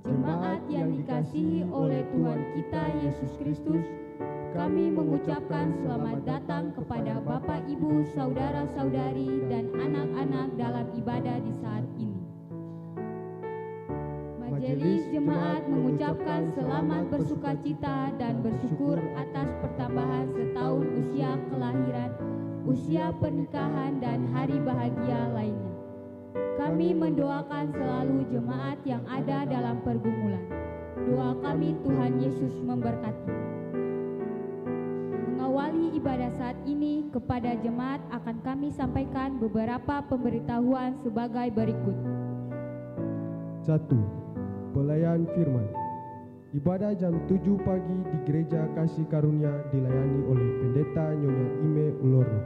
Jemaat yang dikasihi oleh Tuhan kita Yesus Kristus, kami mengucapkan selamat datang kepada Bapak, Ibu, saudara-saudari, dan anak-anak dalam ibadah di saat ini. Majelis Jemaat mengucapkan selamat bersukacita dan bersyukur atas pertambahan setahun usia kelahiran, usia pernikahan, dan hari bahagia lainnya. Kami mendoakan selalu jemaat yang ada dalam pergumulan. Doa kami Tuhan Yesus memberkati. Mengawali ibadah saat ini, kepada jemaat akan kami sampaikan beberapa pemberitahuan sebagai berikut. 1. Pelayan firman. Ibadah jam 7 pagi di Gereja Kasih Karunia dilayani oleh Pendeta Nyonya Ime Uloro.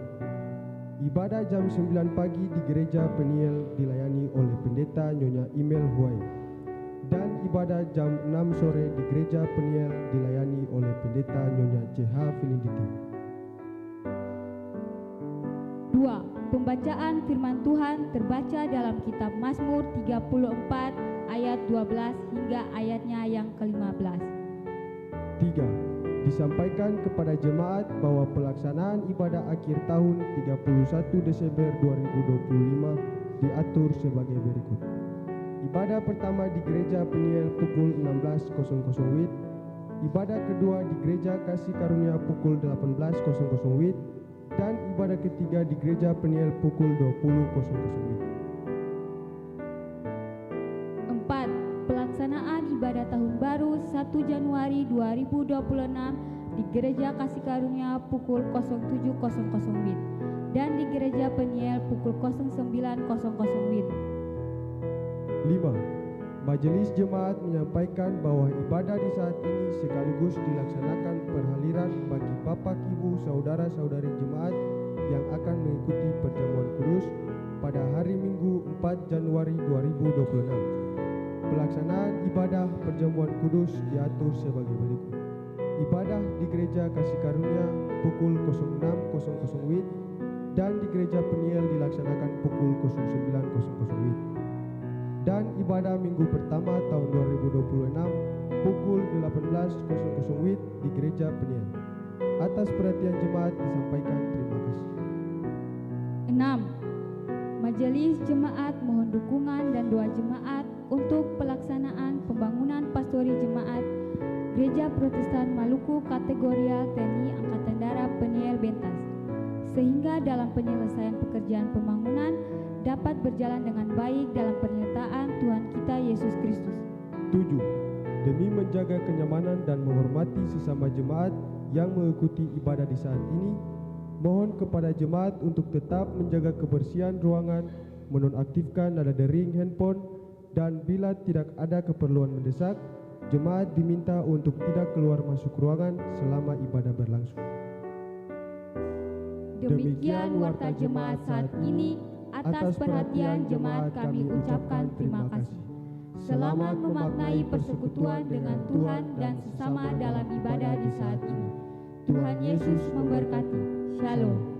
Ibadah jam 9 pagi di Gereja Peniel dilayani oleh Pendeta Nyonya Imel Huai. Dan ibadah jam 6 sore di Gereja Peniel dilayani oleh Pendeta Nyonya CH Filinditi. 2. Pembacaan firman Tuhan terbaca dalam kitab Mazmur 34 ayat 12 hingga ayatnya yang ke-15. 3. Disampaikan kepada jemaat bahwa pelaksanaan ibadah akhir tahun 31 Desember 2025 diatur sebagai berikut. Ibadah pertama di Gereja Peniel pukul 16.00 WIB. Ibadah kedua di Gereja Kasih Karunia pukul 18.00 WIB. Dan ibadah ketiga di Gereja Peniel pukul 20.00 WIB. 4. Pelaksanaan ibadah tahun baru 1 Januari 2026 di Gereja Kasih Karunia pukul 07.00 WIB dan di Gereja Peniel pukul 09.00 WIB. 5. Majelis Jemaat menyampaikan bahwa ibadah di saat ini sekaligus dilaksanakan perhaliran bagi Bapak, Ibu, saudara-saudari jemaat yang akan mengikuti perjamuan kudus pada hari Minggu 4 Januari 2026. Pelaksanaan ibadah perjamuan kudus diatur sebagai berikut. Ibadah di Gereja Kasih Karunia pukul 06.00 WIB dan di Gereja Peniel dilaksanakan pukul 09.00 WIB. Dan ibadah minggu pertama tahun 2026 pukul 18.00 WIB di Gereja Peniel. Atas perhatian jemaat disampaikan terima kasih. 6. Majelis Jemaat mohon dukungan dan doa jemaat untuk pelaksanaan pembangunan pastori jemaat Gereja Protestan Maluku Kategoria TNI Angkatan Darat Peniel Bentas, sehingga dalam penyelesaian pekerjaan pembangunan dapat berjalan dengan baik dalam penyertaan Tuhan kita Yesus Kristus. 7. Demi menjaga kenyamanan dan menghormati sesama jemaat yang mengikuti ibadah di saat ini, mohon kepada jemaat untuk tetap menjaga kebersihan ruangan, menonaktifkan nada dering handphone, dan bila tidak ada keperluan mendesak, jemaat diminta untuk tidak keluar masuk ruangan selama ibadah berlangsung. Demikian warta jemaat saat ini. Atas perhatian jemaat kami ucapkan terima kasih. Selamat memaknai persekutuan dengan Tuhan dan sesama dalam ibadah di saat ini. Tuhan Yesus memberkati. Shalom.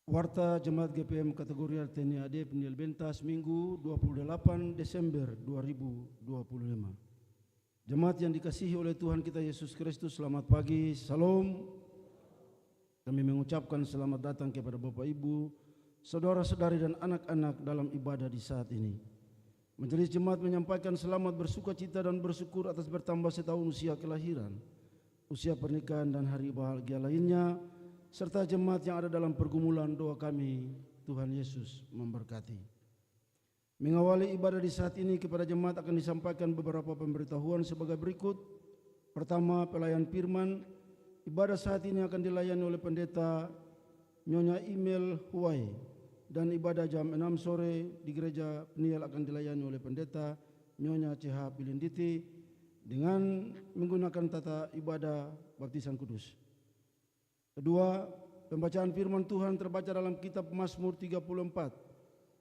Warta Jemaat GPM Kategorial TNI AD Penil Bentas Minggu 28 Desember 2025. Jemaat yang dikasihi oleh Tuhan kita Yesus Kristus, selamat pagi, salam. Kami mengucapkan selamat datang kepada Bapak Ibu, saudara-saudari dan anak-anak dalam ibadah di saat ini. Majelis Jemaat menyampaikan selamat bersukacita dan bersyukur atas bertambah setahun usia kelahiran, usia pernikahan dan hari bahagia lainnya, serta jemaat yang ada dalam pergumulan. Doa kami, Tuhan Yesus memberkati. Mengawali ibadah di saat ini, kepada jemaat akan disampaikan beberapa pemberitahuan sebagai berikut. Pertama, pelayan firman. Ibadah saat ini akan dilayani oleh Pendeta Nyonya Email Huwai, dan ibadah jam 6 sore di Gereja Peniel akan dilayani oleh Pendeta Nyonya CH Pilinditi dengan menggunakan tata ibadah baptisan kudus. Kedua, pembacaan firman Tuhan terbaca dalam kitab Mazmur 34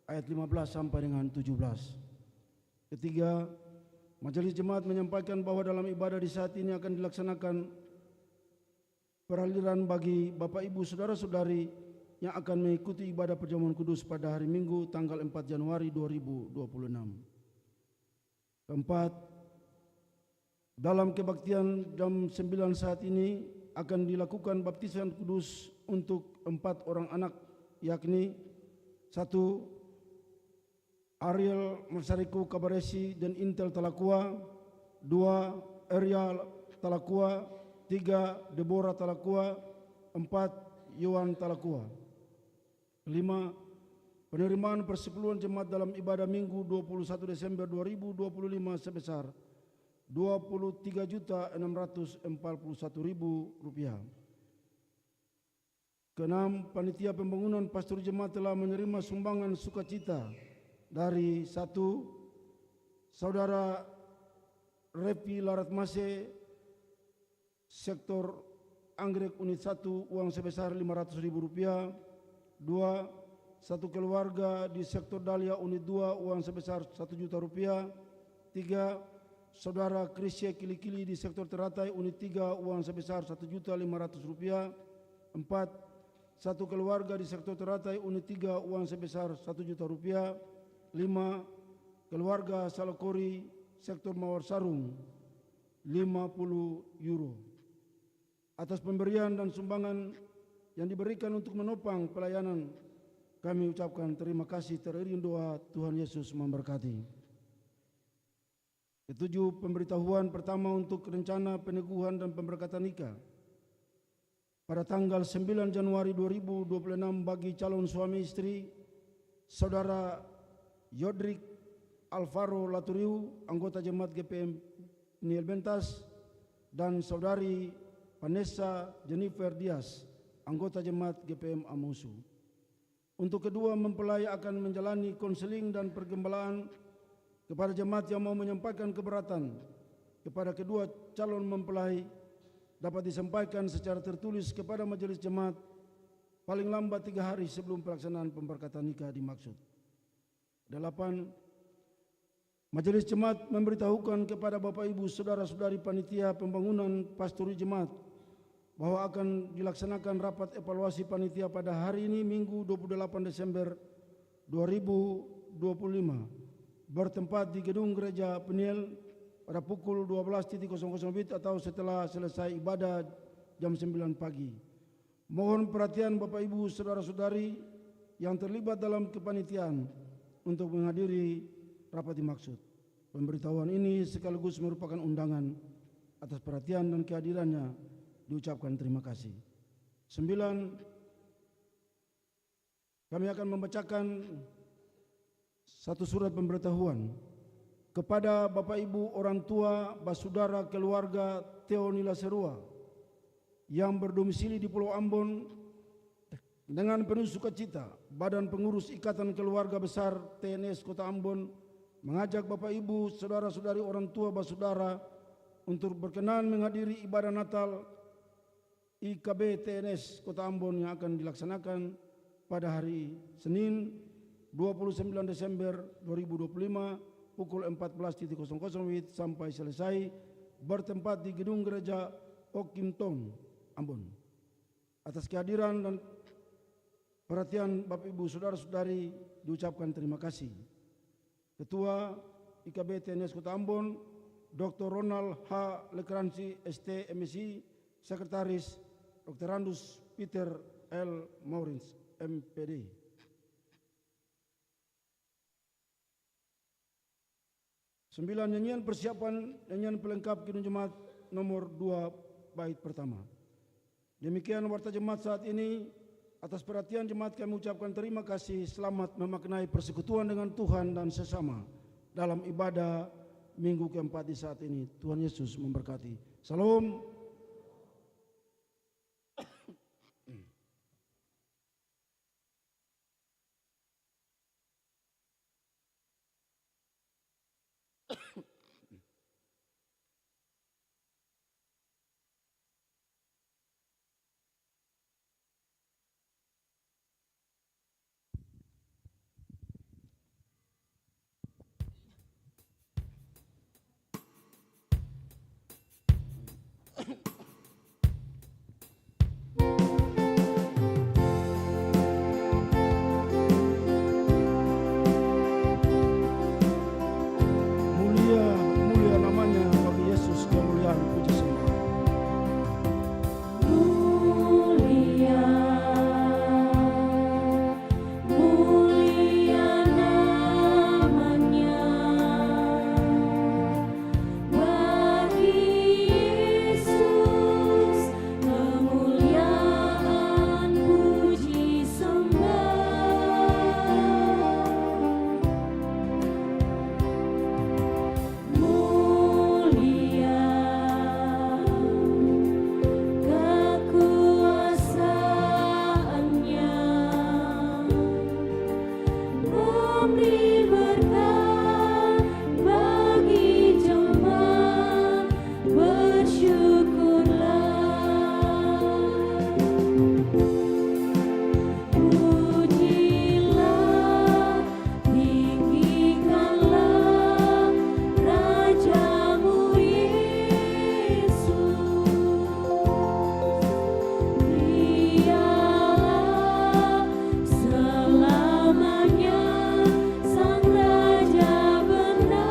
ayat 15 sampai dengan 17. Ketiga, majelis jemaat menyampaikan bahwa dalam ibadah di saat ini akan dilaksanakan peraliran bagi Bapak Ibu saudara-saudari yang akan mengikuti ibadah perjamuan kudus pada hari Minggu tanggal 4 Januari 2026. Keempat, dalam kebaktian jam 9 saat ini akan dilakukan baptisan kudus untuk 4 orang anak, yakni 1. Ariel Marsariku Kabaresi dan Intel Talakua, 2. Ariel Talakua, 3. Deborah Talakua, 4. Yohan Talakua. 5. Penerimaan persepuluhan jemaat dalam ibadah Minggu 21 Desember 2025 sebesar Rp23.641.000. Keenam, panitia pembangunan pastor jemaat telah menerima sumbangan sukacita dari 1. Saudara Repi Laratmase, sektor Anggrek unit 1, uang sebesar Rp500.000. 2. Satu keluarga di sektor Dahlia unit 2, uang sebesar Rp1.000.000. 3. Saudara Krisye Kilikili di sektor Teratai unit 3, uang sebesar Rp1.500.000. 4. Satu keluarga di sektor Teratai unit 3, uang sebesar Rp1.000.000. 5. Keluarga Salokori sektor Mawar Sarung €50. Atas pemberian dan sumbangan yang diberikan untuk menopang pelayanan, kami ucapkan terima kasih. Teriring doa, Tuhan Yesus memberkati. Ketujuh, pemberitahuan pertama untuk rencana peneguhan dan pemberkatan nikah pada tanggal 9 Januari 2026 bagi calon suami istri Saudara Yodrik Alvaro Laturiu, anggota jemaat GPM Peniel Bentas, dan Saudari Vanessa Jennifer Dias, anggota jemaat GPM Amusu. Untuk kedua mempelai akan menjalani konseling dan pergembalaan. Kepada jemaat yang mau menyampaikan keberatan kepada kedua calon mempelai dapat disampaikan secara tertulis kepada majelis jemaat paling lambat 3 hari sebelum pelaksanaan pemberkatan nikah dimaksud. 8. Majelis jemaat memberitahukan kepada Bapak Ibu saudara-saudari panitia pembangunan pastori jemaat bahwa akan dilaksanakan rapat evaluasi panitia pada hari ini Minggu 28 Desember 2025 bertempat di gedung Gereja Peniel pada pukul 12.00 WIB atau setelah selesai ibadah jam 9 pagi. Mohon perhatian Bapak Ibu saudara-saudari yang terlibat dalam kepanitiaan untuk menghadiri rapat dimaksud. Pemberitahuan ini sekaligus merupakan undangan. Atas perhatian dan kehadirannya diucapkan terima kasih. 9. Kami akan membacakan satu surat pemberitahuan kepada Bapak Ibu orang tua, basudara, keluarga Teonila Serua yang berdomisili di Pulau Ambon. Dengan penuh sukacita, Badan Pengurus Ikatan Keluarga Besar TNS Kota Ambon mengajak Bapak Ibu, saudara-saudari orang tua basudara untuk berkenan menghadiri ibadah Natal IKB TNS Kota Ambon yang akan dilaksanakan pada hari Senin 29 Desember 2025 pukul 14.00 WIB sampai selesai, bertempat di gedung gereja Okimtong, Ambon. Atas kehadiran dan Perhatian Bapak Ibu Saudara-saudari diucapkan terima kasih. Ketua IKB TNS Kota Ambon, Dr. Ronald H. Lekransi, ST MSI, Sekretaris Dr. Randus Peter L. Maurins, MPD. Sembilan, nyanyian persiapan nyanyian pelengkap Kidung Jemaat nomor 2 bait pertama. Demikian warta jemaat saat ini. Atas perhatian jemaat kami ucapkan terima kasih, selamat memaknai persekutuan dengan Tuhan dan sesama dalam ibadah minggu keempat di saat ini. Tuhan Yesus memberkati. Salam. Mulia namanya, bagi Yesus kemuliaan puji sembah. Mulia namanya, bagi Yesus kemuliaan puji sembah. Mulia kekuasaannya, memberi berkat bagi jemaat, bersyukurlah. Pujilah, tinggikanlah Rajamu Yesus. Dialah selamanya Sang Raja benar.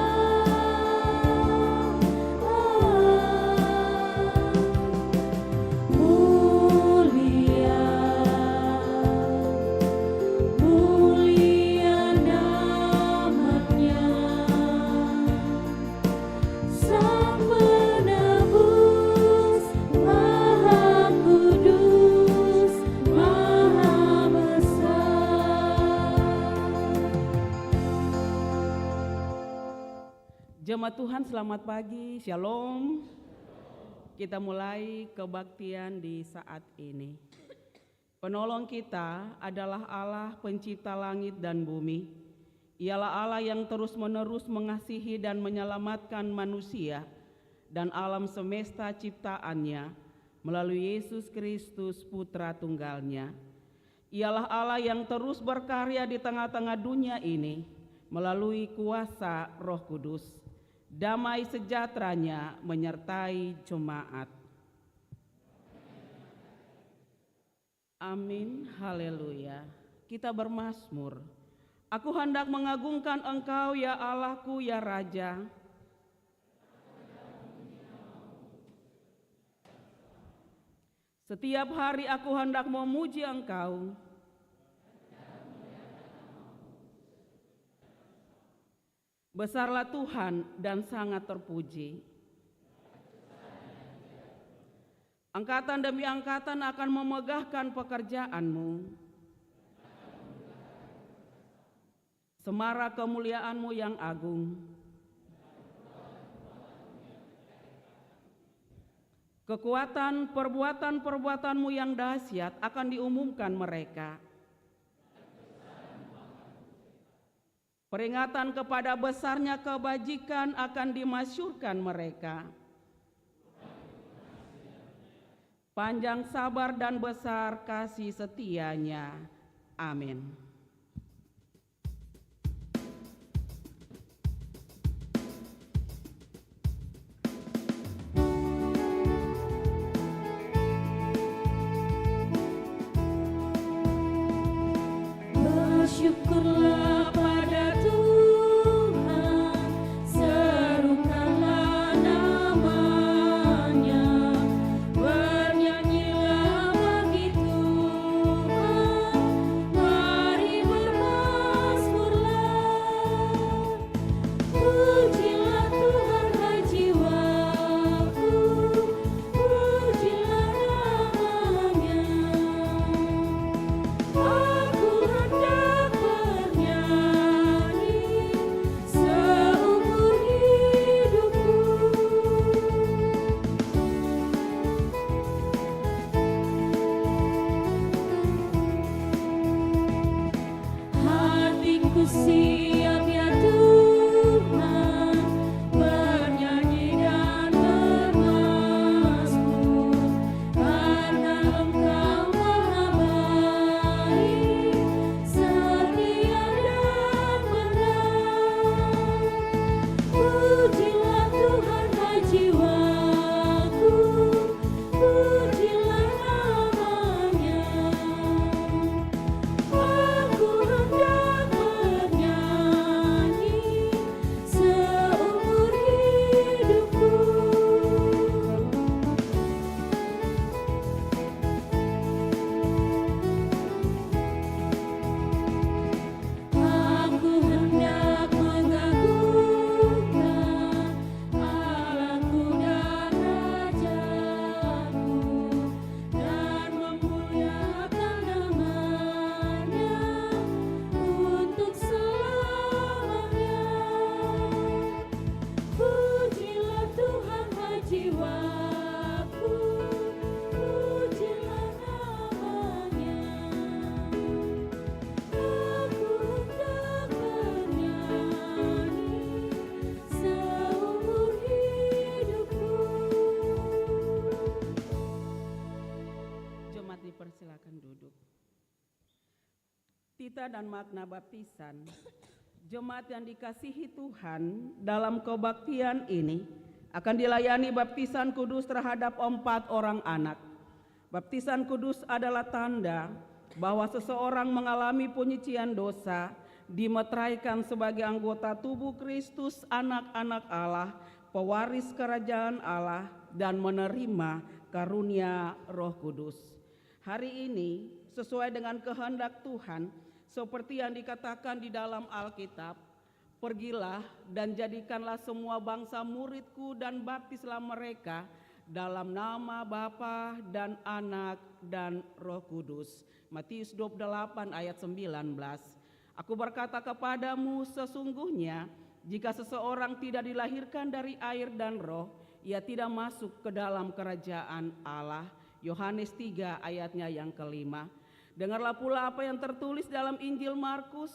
Mulia namanya, Sang Penebus, Maha Kudus, Maha Besar. Jemaat Tuhan, selamat pagi, shalom. Kita mulai kebaktian di saat ini. Penolong kita adalah Allah pencipta langit dan bumi. Ialah Allah yang terus-menerus mengasihi dan menyelamatkan manusia dan alam semesta ciptaannya melalui Yesus Kristus Putra Tunggalnya. Ialah Allah yang terus berkarya di tengah-tengah dunia ini melalui kuasa Roh Kudus. Damai sejahteranya menyertai jemaat. Amin, haleluya. Kita bermazmur. Aku hendak mengagungkan Engkau ya Allahku ya Raja. Setiap hari aku hendak memuji Engkau. Besarlah Tuhan dan sangat terpuji. Angkatan demi angkatan akan memegahkan pekerjaan-Mu. Semara kemuliaan-Mu yang agung. Kekuatan perbuatan-perbuatan-Mu yang dahsyat akan diumumkan mereka. Peringatan kepada besarnya kebajikan akan dimasyurkan mereka. Panjang sabar dan besar kasih setianya. Amin. Bersyukurlah pada Tuhan, serukanlah namanya, bernyanyilah bagi Tuhan, mari bermazmurlah. Pujilah Tuhan hai jiwaku, pujilah namanya. Aku hendak bernyanyi seumur hidupku. Hatiku siap ya Tuhan, bernyanyi dan bermazmur, karena Engkau Maha baik, setia dan benar. Pujilah Tuhan hai jiwaku, pujilah namanya. Aku hendak bernyanyi seumur hidupku. Aku hendak mengagungkan Allahku dan Rajaku, dan memuliakan namanya untuk selamanya. Pujilah Tuhan hai jiwaku, pujilah namanya. Aku hendak bernyanyi seumur hidupku. Jemaat dipersilakan duduk. Tita dan makna baptisan. Jemaat yang dikasihi Tuhan, dalam kebaktian ini akan dilayani baptisan kudus terhadap 4 orang anak. Baptisan kudus adalah tanda bahwa seseorang mengalami penyucian dosa, dimeteraikan sebagai anggota tubuh Kristus, anak-anak Allah, pewaris kerajaan Allah, dan menerima karunia Roh Kudus. Hari ini sesuai dengan kehendak Tuhan, seperti yang dikatakan di dalam Alkitab, pergilah dan jadikanlah semua bangsa muridku dan baptislah mereka dalam nama Bapa dan Anak dan Roh Kudus. Matius 28 ayat 19. Aku berkata kepadamu, sesungguhnya jika seseorang tidak dilahirkan dari air dan roh, ia tidak masuk ke dalam kerajaan Allah. Yohanes 3 ayatnya yang kelima. Dengarlah pula apa yang tertulis dalam Injil Markus.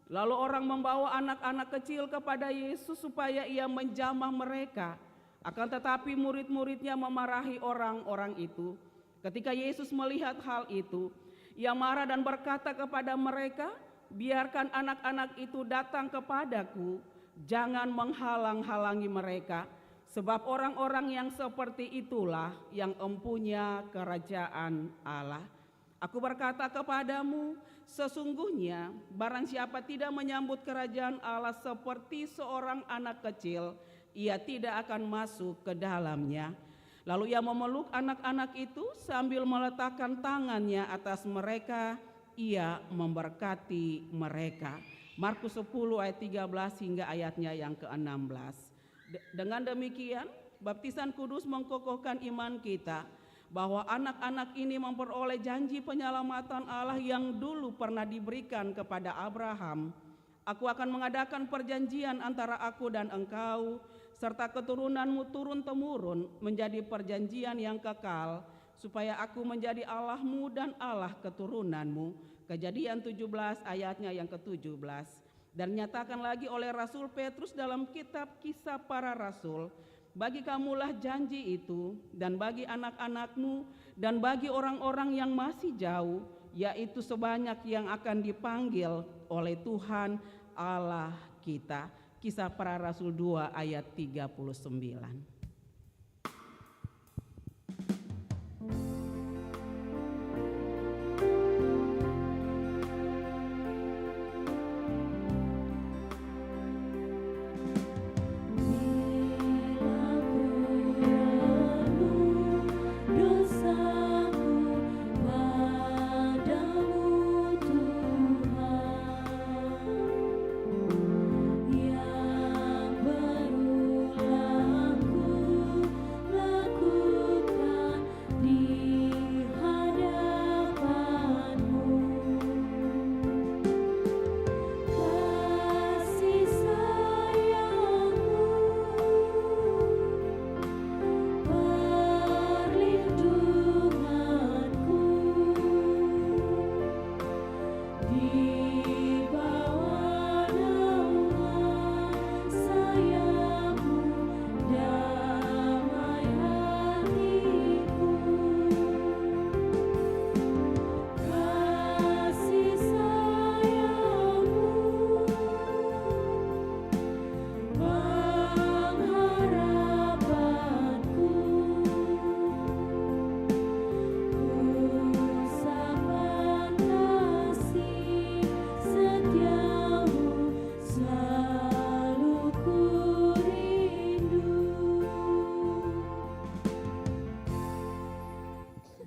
Lalu orang membawa anak-anak kecil kepada Yesus supaya ia menjamah mereka. Akan tetapi murid-muridnya memarahi orang-orang itu. Ketika Yesus melihat hal itu, ia marah dan berkata kepada mereka, biarkan anak-anak itu datang kepadaku, jangan menghalang-halangi mereka. Sebab orang-orang yang seperti itulah yang empunya kerajaan Allah. Aku berkata kepadamu, sesungguhnya barang siapa tidak menyambut kerajaan Allah seperti seorang anak kecil, ia tidak akan masuk ke dalamnya. Lalu ia memeluk anak-anak itu sambil meletakkan tangannya atas mereka, ia memberkati mereka. Markus 10 ayat 13 hingga ayatnya yang ke-16. Dengan demikian, baptisan kudus mengkokohkan iman kita bahwa anak-anak ini memperoleh janji penyelamatan Allah yang dulu pernah diberikan kepada Abraham. Aku akan mengadakan perjanjian antara aku dan engkau, serta keturunanmu turun-temurun menjadi perjanjian yang kekal, supaya aku menjadi Allahmu dan Allah keturunanmu. Kejadian 17 ayatnya yang ke-17. Dan nyatakan lagi oleh Rasul Petrus dalam kitab Kisah Para Rasul, bagi kamulah janji itu, dan bagi anak-anakmu, dan bagi orang-orang yang masih jauh, yaitu sebanyak yang akan dipanggil oleh Tuhan Allah kita. Kisah Para Rasul 2 ayat 39.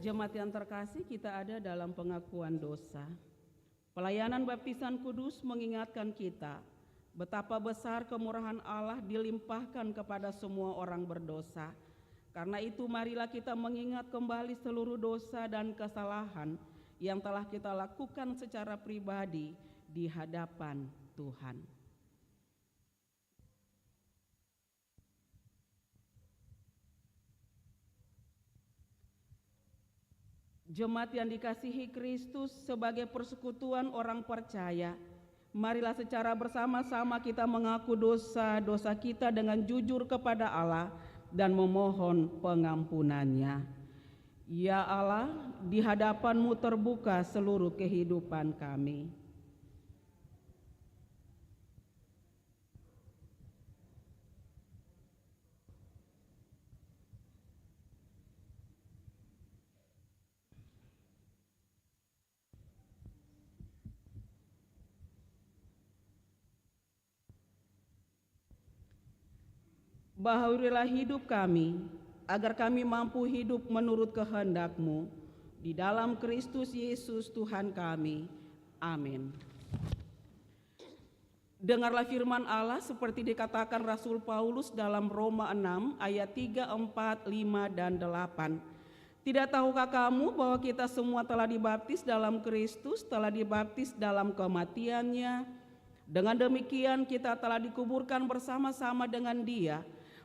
Jemaat yang terkasih, kita ada dalam pengakuan dosa. Pelayanan baptisan kudus mengingatkan kita betapa besar kemurahan Allah dilimpahkan kepada semua orang berdosa. Karena itu marilah kita mengingat kembali seluruh dosa dan kesalahan yang telah kita lakukan secara pribadi di hadapan Tuhan. Jemaat yang dikasihi Kristus, sebagai persekutuan orang percaya, marilah secara bersama-sama kita mengaku dosa-dosa kita dengan jujur kepada Allah dan memohon pengampunannya. Ya Allah, di hadapan-Mu terbuka seluruh kehidupan kami. Bahaurilah hidup kami, agar kami mampu hidup menurut kehendak-Mu, di dalam Kristus Yesus Tuhan kami. Amin. Dengarlah firman Allah seperti dikatakan Rasul Paulus dalam Roma 6 ayat 3, 4, 5, dan 8. Tidak tahukah kamu bahwa kita semua telah dibaptis dalam Kristus, telah dibaptis dalam kematian-Nya? Dengan demikian kita telah dikuburkan bersama-sama dengan Dia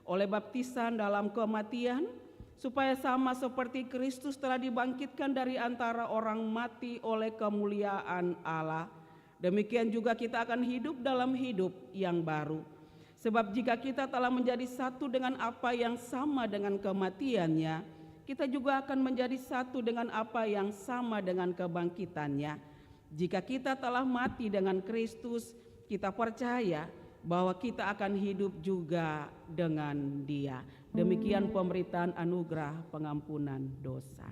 oleh baptisan dalam kematian, supaya sama seperti Kristus telah dibangkitkan dari antara orang mati oleh kemuliaan Allah. Demikian juga kita akan hidup dalam hidup yang baru. Sebab jika kita telah menjadi satu dengan apa yang sama dengan kematian-Nya, kita juga akan menjadi satu dengan apa yang sama dengan kebangkitan-Nya. Jika kita telah mati dengan Kristus, kita percaya bahwa kita akan hidup juga dengan Dia. Demikian pemberitaan anugerah pengampunan dosa.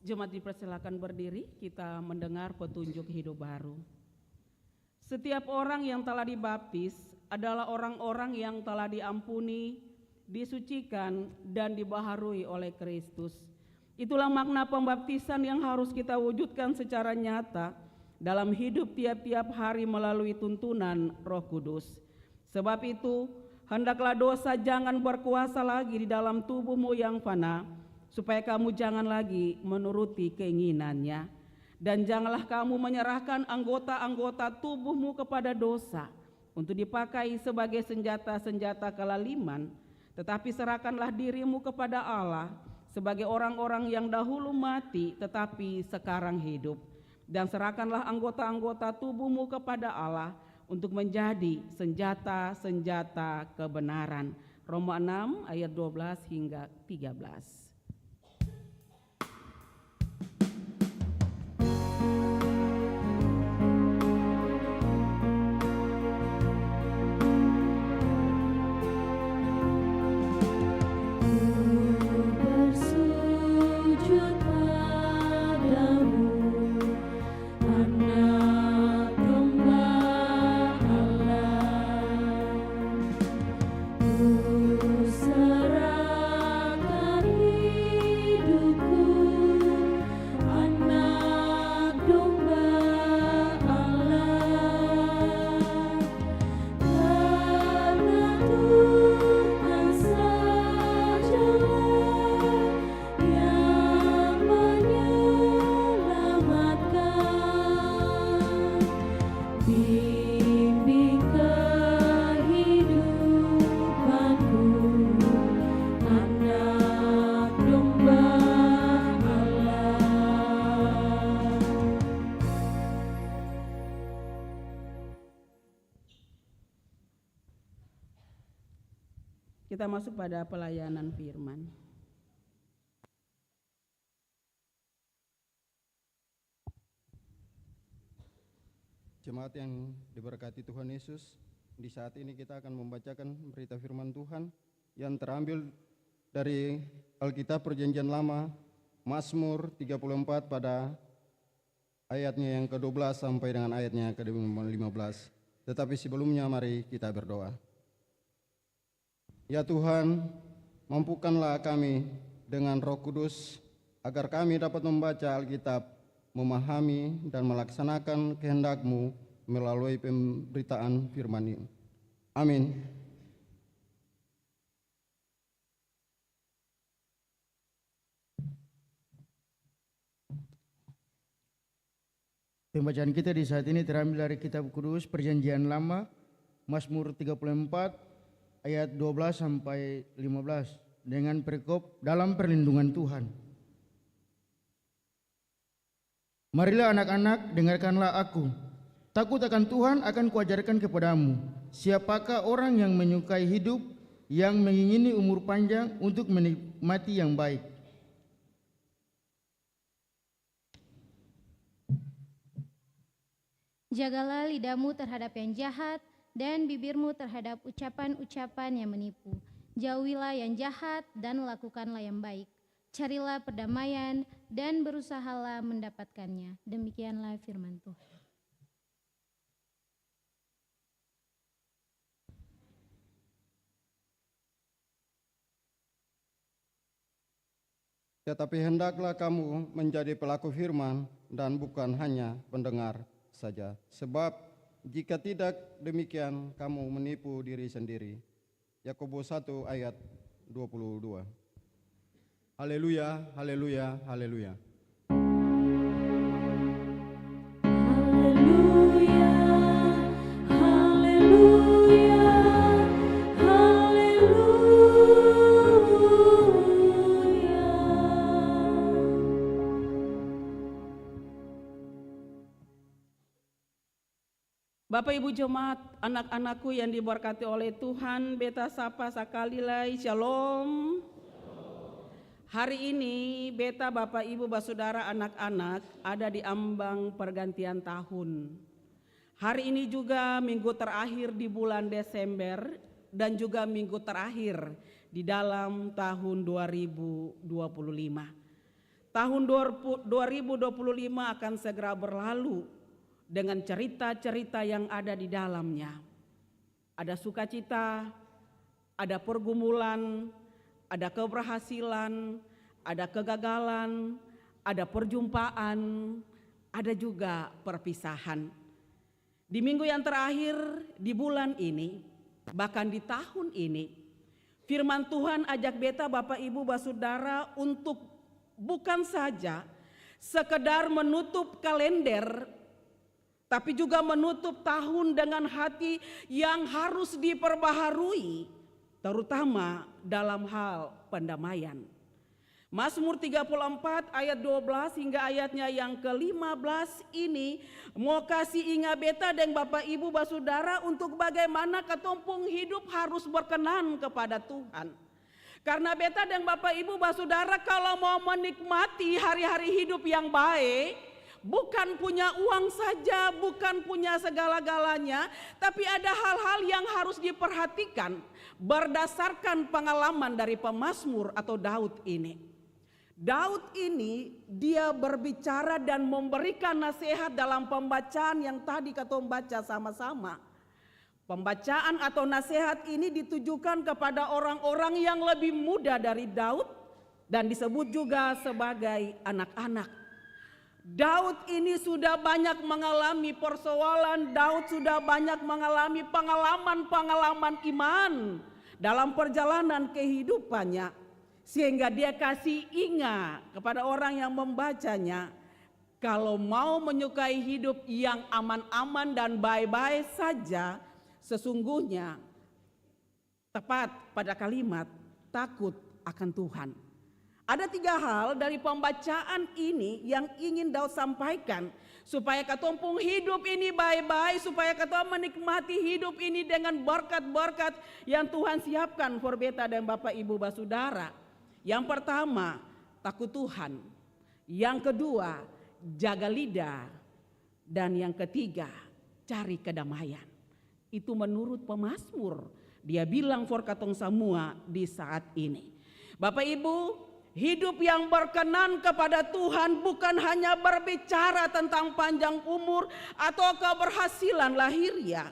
Jemaat dipersilakan berdiri, kita mendengar petunjuk hidup baru. Setiap orang yang telah dibaptis adalah orang-orang yang telah diampuni, disucikan, dan dibaharui oleh Kristus. Itulah makna pembaptisan yang harus kita wujudkan secara nyata dalam hidup tiap-tiap hari melalui tuntunan Roh Kudus. Sebab itu, hendaklah dosa jangan berkuasa lagi di dalam tubuhmu yang fana, supaya kamu jangan lagi menuruti keinginannya. Dan janganlah kamu menyerahkan anggota-anggota tubuhmu kepada dosa untuk dipakai sebagai senjata-senjata kelaliman, tetapi serahkanlah dirimu kepada Allah sebagai orang-orang yang dahulu mati tetapi sekarang hidup. Dan serahkanlah anggota-anggota tubuhmu kepada Allah untuk menjadi senjata-senjata kebenaran. Roma 6 ayat 12 hingga 13. Bersujud kita masuk pada pelayanan firman. Jemaat yang diberkati Tuhan Yesus, di saat ini kita akan membacakan berita firman Tuhan yang terambil dari Alkitab Perjanjian Lama, Mazmur 34 pada ayatnya yang ke-12 sampai dengan ayatnya ke-15. Tetapi sebelumnya mari kita berdoa. Ya Tuhan, mampukanlah kami dengan Roh Kudus agar kami dapat membaca Alkitab, memahami dan melaksanakan kehendak-Mu melalui pemberitaan firman ini. Amin. Pembacaan kita di saat ini terambil dari Kitab Kudus Perjanjian Lama, Mazmur 34 ayat 12 sampai 15 dengan perikop dalam perlindungan Tuhan. Marilah anak-anak, dengarkanlah aku. Takut akan Tuhan akan kuajarkan kepadamu. Siapakah orang yang menyukai hidup, yang mengingini umur panjang untuk menikmati yang baik? Jagalah lidahmu terhadap yang jahat dan bibirmu terhadap ucapan-ucapan yang menipu. Jauhilah yang jahat dan lakukanlah yang baik. Carilah perdamaian dan berusahalah mendapatkannya. Demikianlah firman Tuhan. Tetapi hendaklah kamu menjadi pelaku firman dan bukan hanya pendengar saja. Sebab jika tidak demikian kamu menipu diri sendiri. Yakobus 1 ayat 22. Haleluya, haleluya, haleluya. Haleluya, haleluya, haleluya. Bapak Ibu Jemaat, anak-anakku yang diberkati oleh Tuhan, beta sapa sakalilai, shalom. Hari ini beta Bapak Ibu Basudara anak-anak ada di ambang pergantian tahun. Hari ini juga minggu terakhir di bulan Desember dan juga minggu terakhir di dalam tahun 2025. Tahun 2025 akan segera berlalu dengan cerita-cerita yang ada di dalamnya. Ada sukacita, ada pergumulan, ada keberhasilan, ada kegagalan, ada perjumpaan, ada juga perpisahan. Di minggu yang terakhir, di bulan ini, bahkan di tahun ini, firman Tuhan ajak beta Bapak Ibu Basudara untuk bukan saja sekedar menutup kalender, tapi juga menutup tahun dengan hati yang harus diperbaharui, terutama dalam hal pendamaian. Mazmur 34 ayat 12 hingga ayatnya yang ke-15 ini mau kasih ingat beta dan Bapak Ibu Basudara untuk bagaimana ketumpung hidup harus berkenan kepada Tuhan. Karena beta dan Bapak Ibu Basudara kalau mau menikmati hari-hari hidup yang baik, bukan punya uang saja, bukan punya segala-galanya, tapi ada hal-hal yang harus diperhatikan berdasarkan pengalaman dari pemazmur atau Daud ini. Daud ini dia berbicara dan memberikan nasihat dalam pembacaan yang tadi kita baca sama-sama. Pembacaan atau nasihat ini ditujukan kepada orang-orang yang lebih muda dari Daud dan disebut juga sebagai anak-anak. Daud ini sudah banyak mengalami persoalan, Daud sudah banyak mengalami pengalaman-pengalaman iman dalam perjalanan kehidupannya. Sehingga dia kasih ingat kepada orang yang membacanya, kalau mau menyukai hidup yang aman-aman dan baik-baik saja, sesungguhnya tepat pada kalimat takut akan Tuhan. Ada 3 hal dari pembacaan ini yang ingin Daud sampaikan supaya katong pun hidup ini baik-baik, supaya katong menikmati hidup ini dengan berkat-berkat yang Tuhan siapkan for beta dan Bapak Ibu Basudara. Yang pertama, takut Tuhan. Yang kedua, jaga lidah. Dan yang ketiga, cari kedamaian. Itu menurut pemazmur. Dia bilang for katong semua di saat ini. Bapak Ibu, hidup yang berkenan kepada Tuhan bukan hanya berbicara tentang panjang umur atau keberhasilan lahiriah.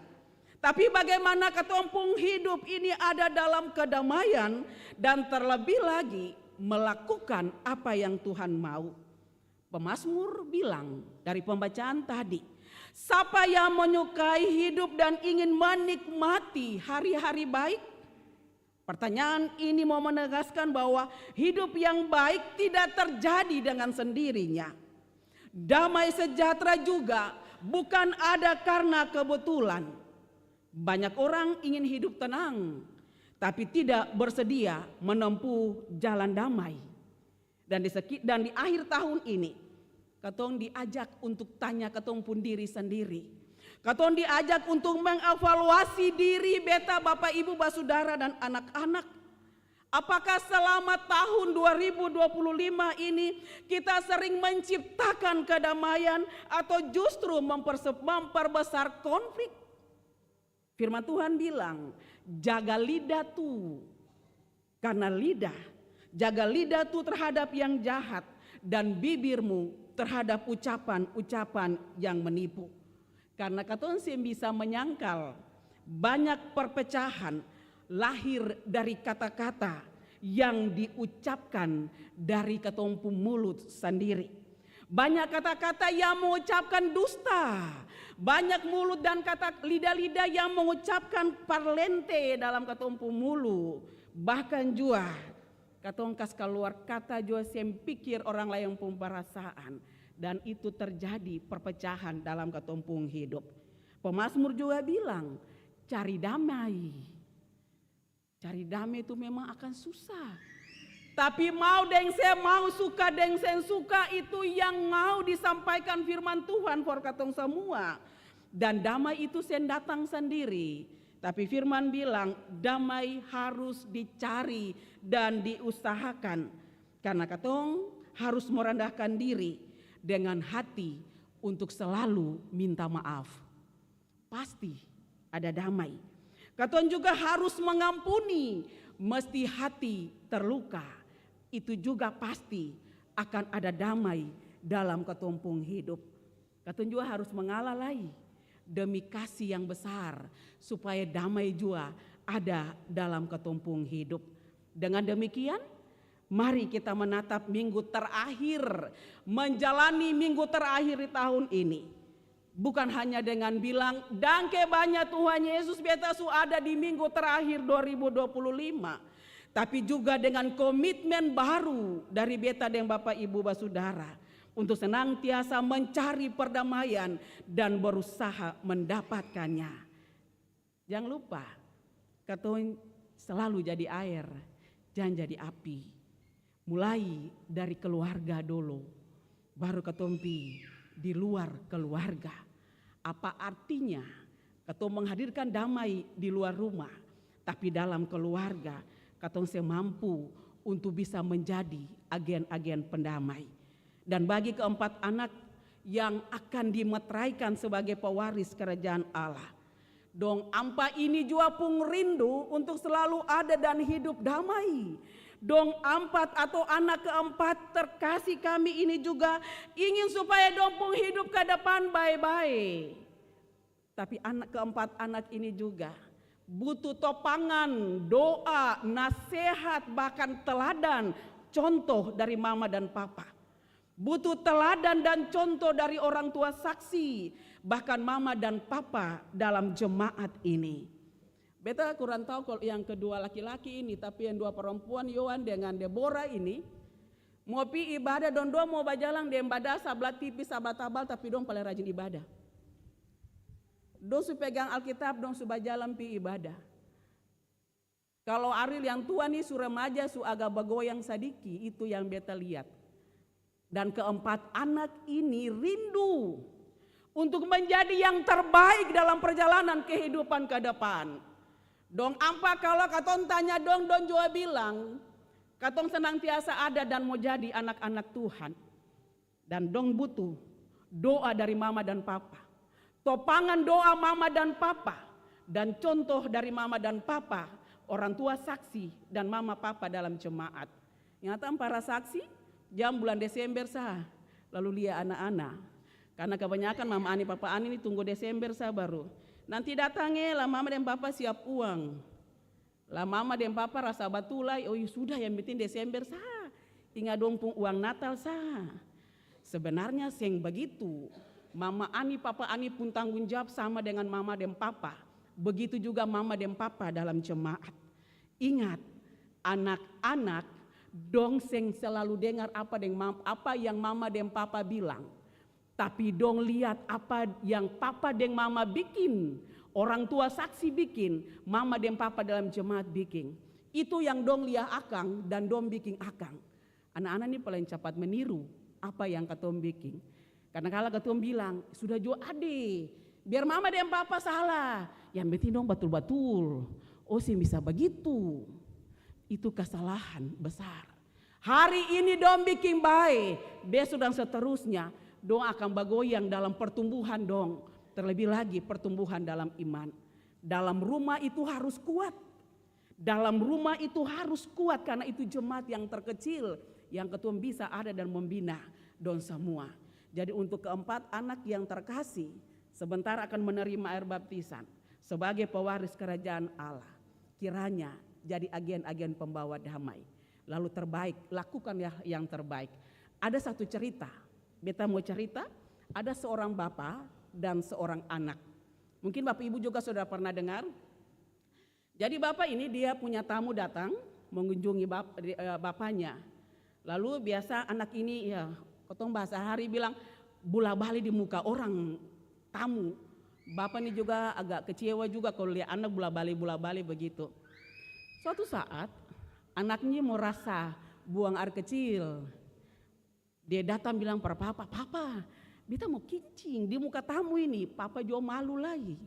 Tapi bagaimana ketumpung hidup ini ada dalam kedamaian dan terlebih lagi melakukan apa yang Tuhan mau. Pemazmur bilang dari pembacaan tadi, siapa yang menyukai hidup dan ingin menikmati hari-hari baik? Pertanyaan ini mau menegaskan bahwa hidup yang baik tidak terjadi dengan sendirinya. Damai sejahtera juga bukan ada karena kebetulan. Banyak orang ingin hidup tenang, tapi tidak bersedia menempuh jalan damai. Dan di akhir tahun ini, katong diajak untuk tanya katong pun diri sendiri. Katong diajak untuk mengevaluasi diri beta Bapak Ibu Basudara dan anak-anak. Apakah selama tahun 2025 ini kita sering menciptakan kedamaian atau justru memperbesar konflik? Firman Tuhan bilang, jaga lidah tuh. Karena jaga lidah tuh terhadap yang jahat dan bibirmu terhadap ucapan-ucapan yang menipu. Karena katong bisa menyangkal banyak perpecahan lahir dari kata-kata yang diucapkan dari ketompu mulut sendiri. Banyak kata-kata yang mengucapkan dusta. Banyak mulut dan lidah-lidah yang mengucapkan parlente dalam ketompu mulut. Bahkan juga katong kas keluar kata juga sem pikir orang lain pun perasaan. Dan itu terjadi perpecahan dalam ketumpung hidup. Pemazmur juga bilang, cari damai. Cari damai itu memang akan susah. Tapi mau dengse mau suka dengse suka itu yang mau disampaikan firman Tuhan for katong semua. Dan damai itu sen datang sendiri. Tapi firman bilang damai harus dicari dan diusahakan. Karena katong harus merendahkan diri dengan hati untuk selalu minta maaf. Pasti ada damai. Katong juga harus mengampuni, mesti hati terluka. Itu juga pasti akan ada damai dalam ketumpung hidup. Katong juga harus mengalah lagi demi kasih yang besar supaya damai juga ada dalam ketumpung hidup. Dengan demikian, mari kita menatap minggu terakhir, menjalani minggu terakhir di tahun ini. Bukan hanya dengan bilang, dangke banyak Tuhan Yesus beta su ada di minggu terakhir 2025. Tapi juga dengan komitmen baru dari beta dan Bapak Ibu Basudara. Untuk senantiasa mencari perdamaian dan berusaha mendapatkannya. Jangan lupa, katong selalu jadi air, jangan jadi api. Mulai dari keluarga dulu, baru ketompi di luar keluarga. Apa artinya katong menghadirkan damai di luar rumah, tapi dalam keluarga katong semampu untuk bisa menjadi agen-agen pendamai. Dan bagi keempat anak yang akan dimeteraikan sebagai pewaris kerajaan Allah, dong ampa ini jua pun rindu untuk selalu ada dan hidup damai. Dong empat atau anak keempat terkasih kami ini juga ingin supaya dong pun hidup ke depan baik-baik. Tapi keempat anak ini juga butuh topangan, doa, nasihat, bahkan teladan, contoh dari mama dan papa. Butuh teladan dan contoh dari orang tua saksi, bahkan mama dan papa dalam jemaat ini. Beta kurang tahu kalau yang kedua laki-laki ini, tapi yang dua perempuan Yohan dengan Deborah ini mau pi ibadah don dua mau bajalang di ibadah sablat tipis sablat tabal tapi dong paling rajin ibadah. Dong su pegang Alkitab dong su bajalang pi ibadah. Kalau Ariel yang tua nih su remaja su agak bagoyang sadiki, itu yang beta lihat. Dan keempat anak ini rindu untuk menjadi yang terbaik dalam perjalanan kehidupan ke depan. Dong apa kalau katong tanya dong juga bilang, katong senantiasa ada dan mau jadi anak-anak Tuhan. Dan dong butuh doa dari mama dan papa. Topangan doa mama dan papa. Dan contoh dari mama dan papa, orang tua saksi dan mama papa dalam jemaat. Ingatan para saksi, jam bulan Desember sah, lalu lihat anak-anak. Karena kebanyakan mama ani papa ani ini tunggu Desember sah baru. Nanti datangnya lah mama dan papa siap uang. Lah mama dan papa rasa batulai, oh sudah yang penting Desember sah. Tinggal dompung uang Natal sah. Sebenarnya seng begitu. Mama ani papa ani pun tanggung jawab sama dengan mama dan papa. Begitu juga mama dan papa dalam jemaat. Ingat, anak-anak dong seng selalu dengar apa yang mama dan papa bilang. Tapi dong lihat apa yang papa dan mama bikin. Orang tua saksi bikin, mama dan papa dalam jemaat bikin. Itu yang dong lihat akang dan dong bikin akang. Anak-anak ini paling cepat meniru apa yang katong bikin. Karena kalau katong bilang, sudah jo ade, biar mama dan papa salah. Yang penting dong betul-betul. Oh sih bisa begitu. Itu kesalahan besar. Hari ini dong bikin baik, besok dan seterusnya dong akan bagoyang dalam pertumbuhan dong. Terlebih lagi pertumbuhan dalam iman. Dalam rumah itu harus kuat. Dalam rumah itu harus kuat karena itu jemaat yang terkecil yang ketua bisa ada dan membina dong semua. Jadi untuk keempat anak yang terkasih sebentar akan menerima air baptisan sebagai pewaris kerajaan Allah. Kiranya jadi agen-agen pembawa damai. Lalu terbaik, lakukan yang terbaik. Ada satu cerita, beta mau cerita, ada seorang bapak dan seorang anak. Mungkin bapak ibu juga sudah pernah dengar. Jadi bapak ini dia punya tamu datang mengunjungi bapaknya. Lalu biasa anak ini ya, potong bahasa hari bilang bola balik di muka orang tamu. Bapak ini juga agak kecewa juga kalau lihat anak bola balik begitu. Suatu saat anaknya mau rasa buang air kecil. Dia datang bilang pada papa, "Papa, beta mau kencing di muka tamu ini." Papa juga malu lagi.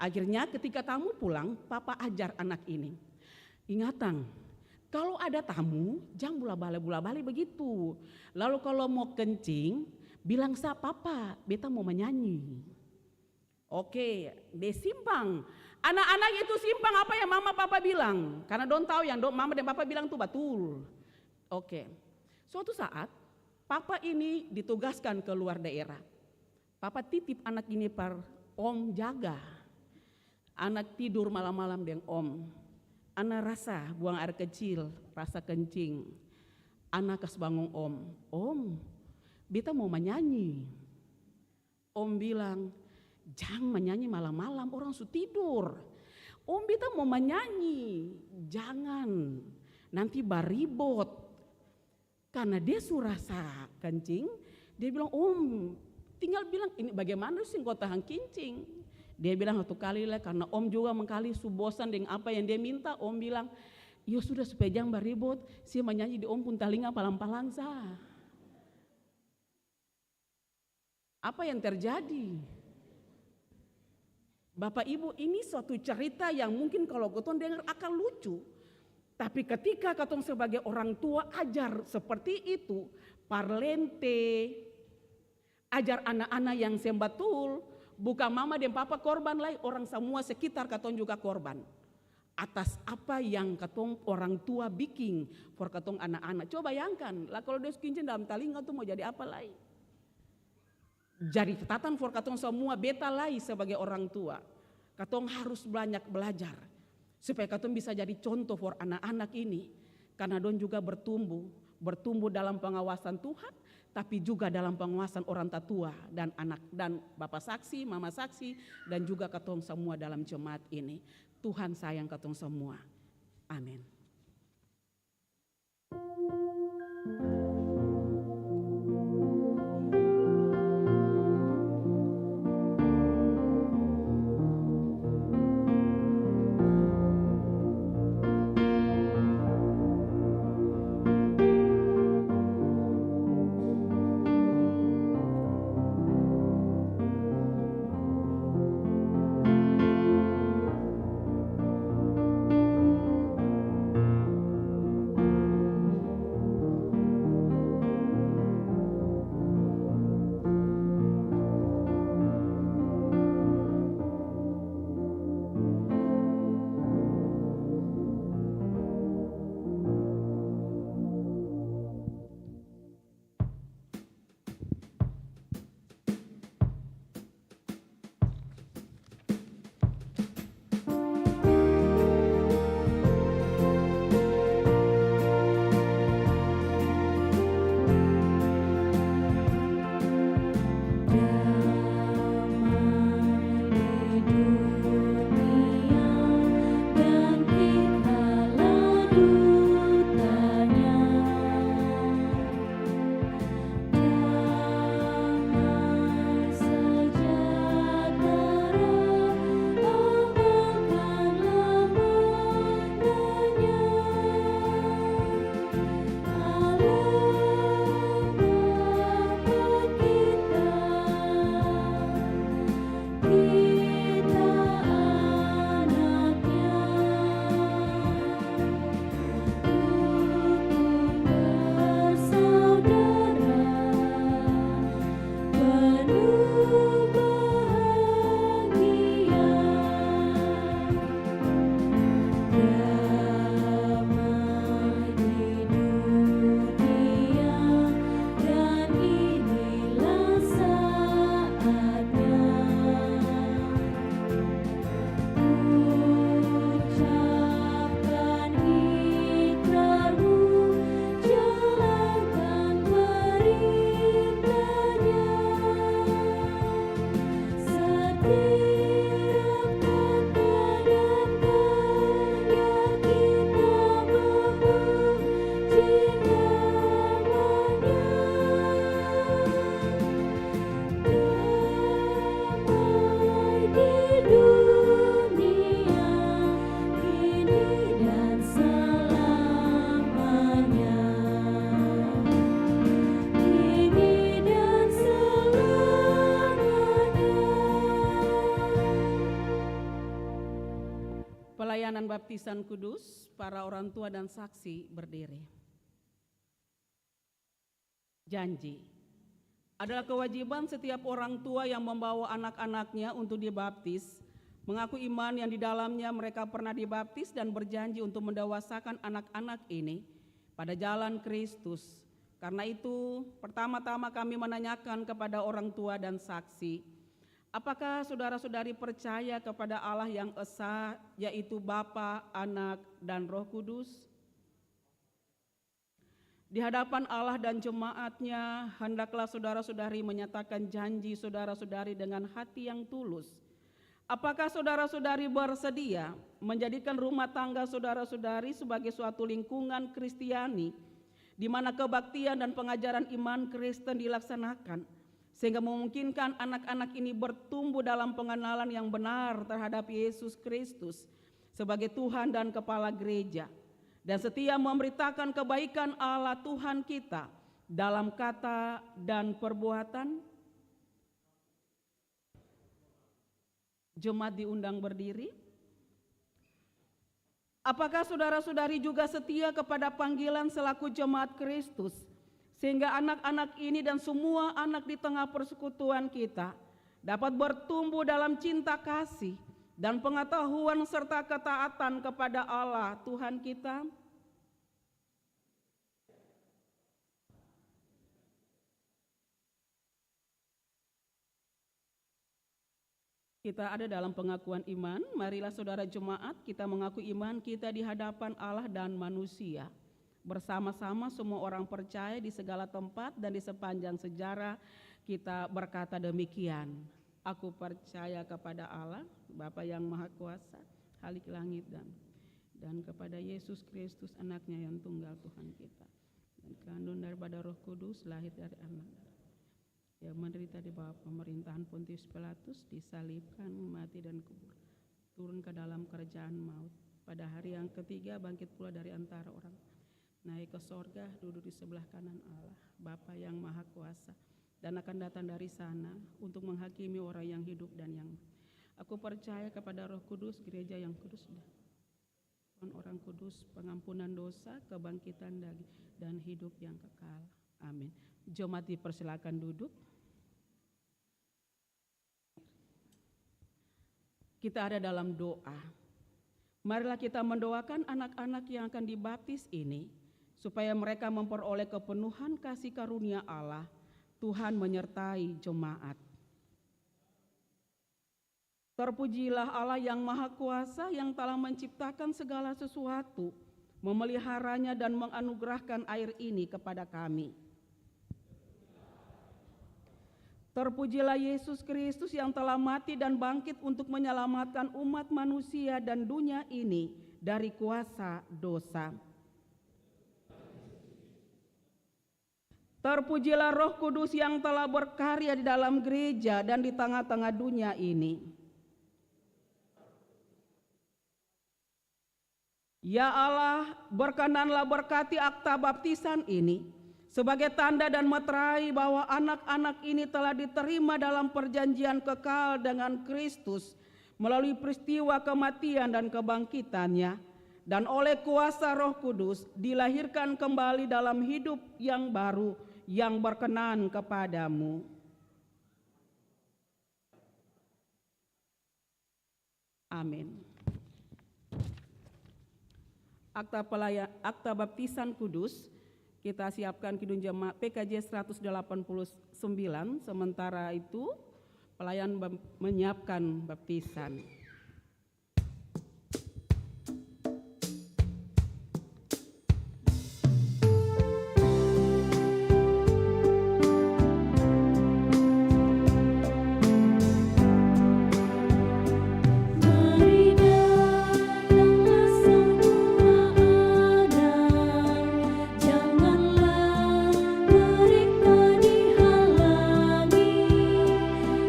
Akhirnya ketika tamu pulang, papa ajar anak ini. Ingatan, kalau ada tamu, jangan bola balik begitu. Lalu kalau mau kencing, bilang sa papa, beta mau menyanyi. Oke, dia simpang. Anak-anak itu simpang apa yang mama papa bilang. Karena don tahu yang mama dan papa bilang itu betul. Oke, suatu saat papa ini ditugaskan ke luar daerah. Papa titip anak ini par om jaga. Anak tidur malam-malam dengan om. Anak rasa buang air kecil, rasa kencing. Anak kas bangun om. Om, beta mau menyanyi. Om bilang, jangan menyanyi malam-malam, orang su tidur. Om beta mau menyanyi, jangan. Nanti baribot. Karena dia su rasa kencing, dia bilang, om tinggal bilang, ini bagaimana sih kau tahan kencing? Dia bilang satu kali lah, karena om juga mengkali su bosan dengan apa yang dia minta. Om bilang, ya sudah supaya jangan baribot, saya menyanyi di om pun talinga palang-palang sah. Apa yang terjadi? Bapak Ibu, ini suatu cerita yang mungkin kalau ketong dengar akan lucu. Tapi ketika ketong sebagai orang tua ajar seperti itu, parlente, ajar anak-anak yang sembatul, bukan mama dan papa korban lagi, orang semua sekitar ketong juga korban. Atas apa yang ketong orang tua bikin for ketong anak-anak. Coba bayangkan, lah kalau dia kincin dalam talinga tuh mau jadi apa lagi? Jadi catatan for katong semua beta lagi sebagai orang tua. Katong harus banyak belajar supaya katong bisa jadi contoh for anak-anak ini. Karena don juga bertumbuh dalam pengawasan Tuhan, tapi juga dalam pengawasan orang tua dan anak dan bapak saksi, mama saksi, dan juga katong semua dalam jemaat ini. Tuhan sayang katong semua. Amin. baptisan kudus, para orang tua dan saksi berdiri. Janji adalah kewajiban setiap orang tua yang membawa anak-anaknya untuk dibaptis, mengaku iman yang di dalamnya mereka pernah dibaptis dan berjanji untuk mendewasakan anak-anak ini pada jalan Kristus. Karena itu, pertama-tama kami menanyakan kepada orang tua dan saksi, apakah saudara-saudari percaya kepada Allah yang esa, yaitu Bapa, Anak, dan Roh Kudus? Di hadapan Allah dan jemaatnya, hendaklah saudara-saudari menyatakan janji saudara-saudari dengan hati yang tulus. Apakah saudara-saudari bersedia menjadikan rumah tangga saudara-saudari sebagai suatu lingkungan Kristiani, di mana kebaktian dan pengajaran iman Kristen dilaksanakan, sehingga memungkinkan anak-anak ini bertumbuh dalam pengenalan yang benar terhadap Yesus Kristus sebagai Tuhan dan Kepala Gereja, dan setia memberitakan kebaikan Allah Tuhan kita dalam kata dan perbuatan? Jemaat diundang berdiri. Apakah saudara-saudari juga setia kepada panggilan selaku jemaat Kristus, sehingga anak-anak ini dan semua anak di tengah persekutuan kita dapat bertumbuh dalam cinta kasih dan pengetahuan serta ketaatan kepada Allah Tuhan kita? Kita ada dalam pengakuan iman. Marilah saudara jemaat, kita mengaku iman kita di hadapan Allah dan manusia. Bersama-sama semua orang percaya di segala tempat dan di sepanjang sejarah kita berkata demikian. Aku percaya kepada Allah, Bapa yang Maha Kuasa, Khalik langit dan kepada Yesus Kristus anaknya yang tunggal Tuhan kita, dan kandung daripada Roh Kudus, lahir dari anak yang menderita di bawah pemerintahan Pontius Pilatus, disalibkan, mati dan kubur, turun ke dalam kerajaan maut. Pada hari yang ketiga bangkit pula dari antara orang, naik ke sorga, duduk di sebelah kanan Allah, Bapa yang Maha Kuasa, dan akan datang dari sana untuk menghakimi orang yang hidup dan yang mati. Aku percaya kepada Roh Kudus, gereja yang kudus dan orang kudus, pengampunan dosa, kebangkitan dan hidup yang kekal. Amin. Jemaat dipersilakan duduk. Kita ada dalam doa. Marilah kita mendoakan anak-anak yang akan dibaptis ini, supaya mereka memperoleh kepenuhan kasih karunia Allah. Tuhan menyertai jemaat. Terpujilah Allah yang Maha Kuasa, yang telah menciptakan segala sesuatu, memeliharanya dan menganugerahkan air ini kepada kami. Terpujilah Yesus Kristus yang telah mati dan bangkit untuk menyelamatkan umat manusia dan dunia ini dari kuasa dosa. Terpujilah Roh Kudus yang telah berkarya di dalam gereja dan di tengah-tengah dunia ini. Ya Allah, berkenanlah berkati akta baptisan ini sebagai tanda dan meterai bahwa anak-anak ini telah diterima dalam perjanjian kekal dengan Kristus melalui peristiwa kematian dan kebangkitannya, dan oleh kuasa Roh Kudus dilahirkan kembali dalam hidup yang baru yang berkenan kepadamu. Amin. Akta baptisan kudus kita siapkan Kidung Jemaat PKJ 189, sementara itu pelayan menyiapkan baptisan.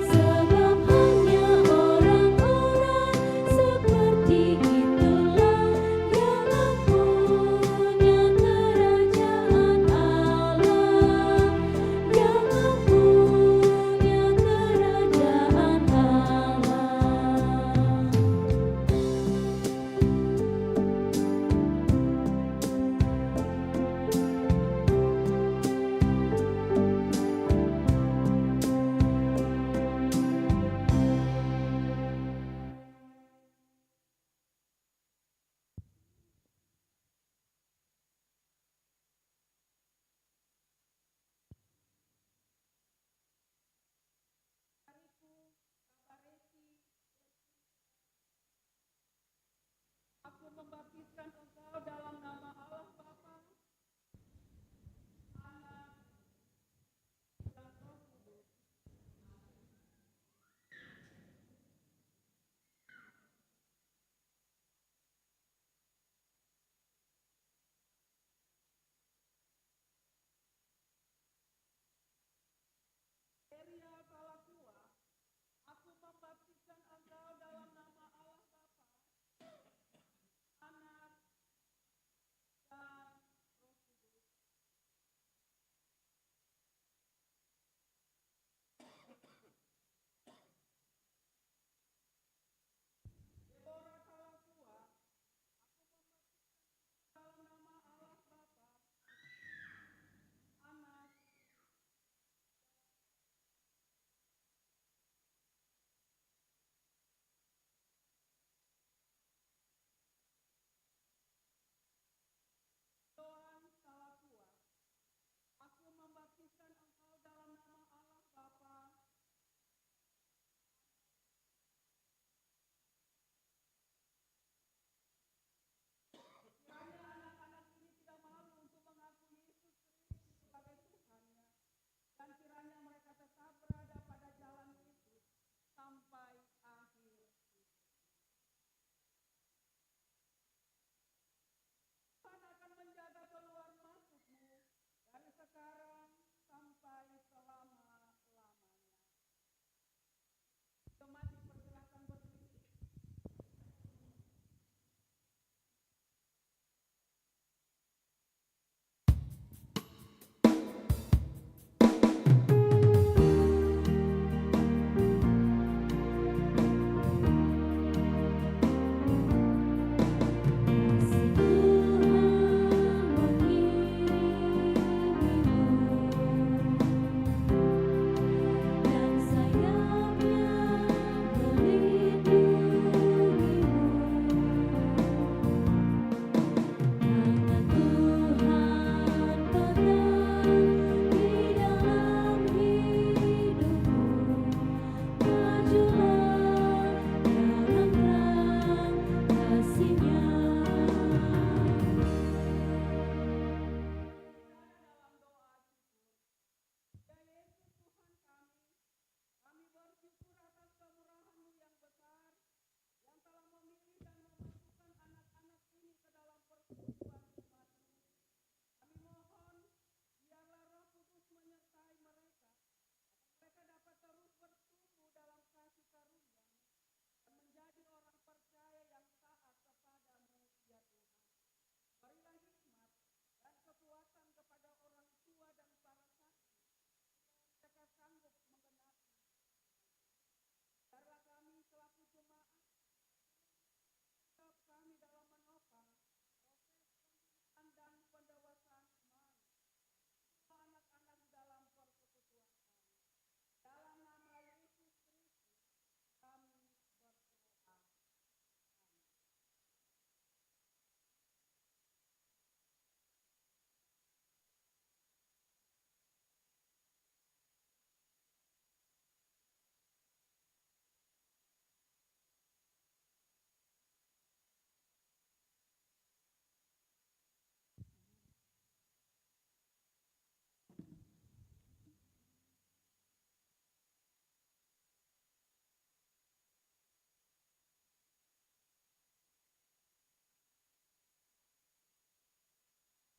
Sebab hanya orang-orang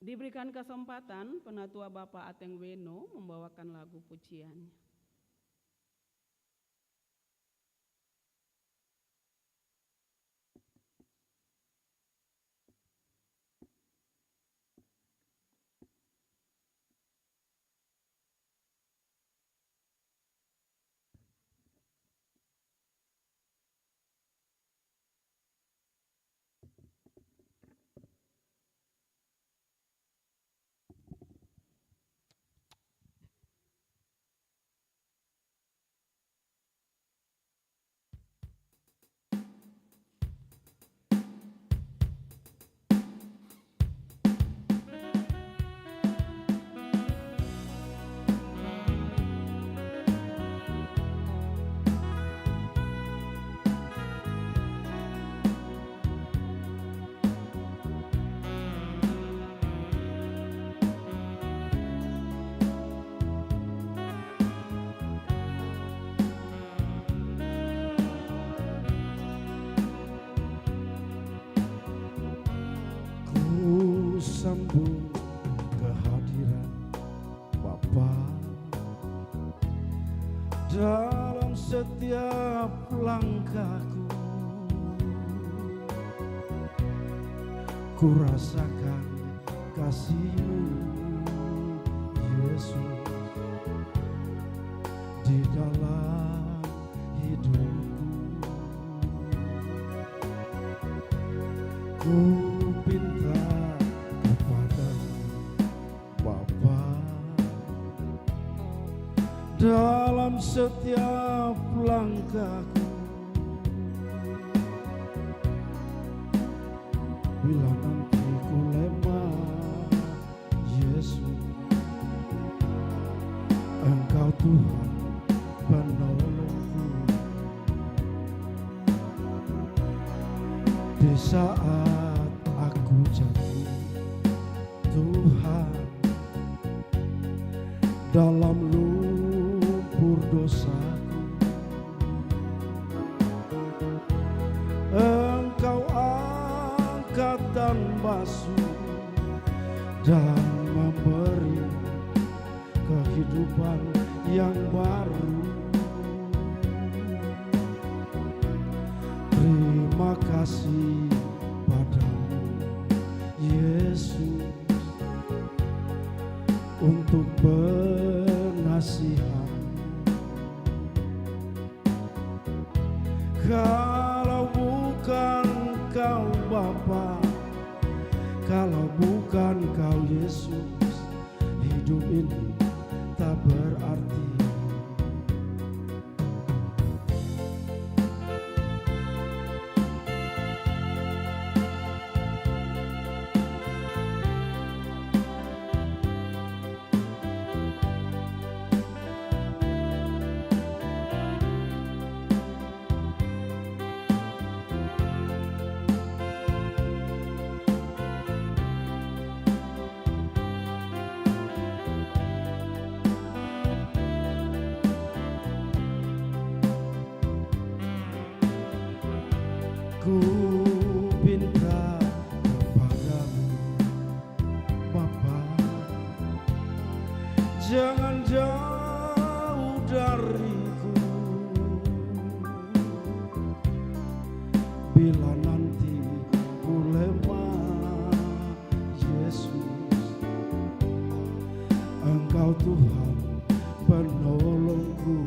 Diberikan kesempatan Penatua Bapak Ateng Weno membawakan lagu pujiannya. Sambung kehadiran Bapa dalam setiap langkahku. Ku rasakan kasih-Mu, Yesus, di dalam hidupku. Ku pinta dalam setiap langkahku. Bila nanti ku lemah, Yesus, Engkau Tuhan penolongku. Di saat aku jatuh, Tuhan, dalam lumpur dosaku, Engkau angkat dan basuh dan memberi kehidupan yang baru. Terima kasih padamu, Yesus, untuk pengasihan. Kalau bukan Kau Bapa, kalau bukan Kau Yesus, hidup ini tak berarti. Ku pinta kepadamu, Bapa, jangan jauh dariku. Bila nanti ku lemah, Yesus, Engkau Tuhan penolongku.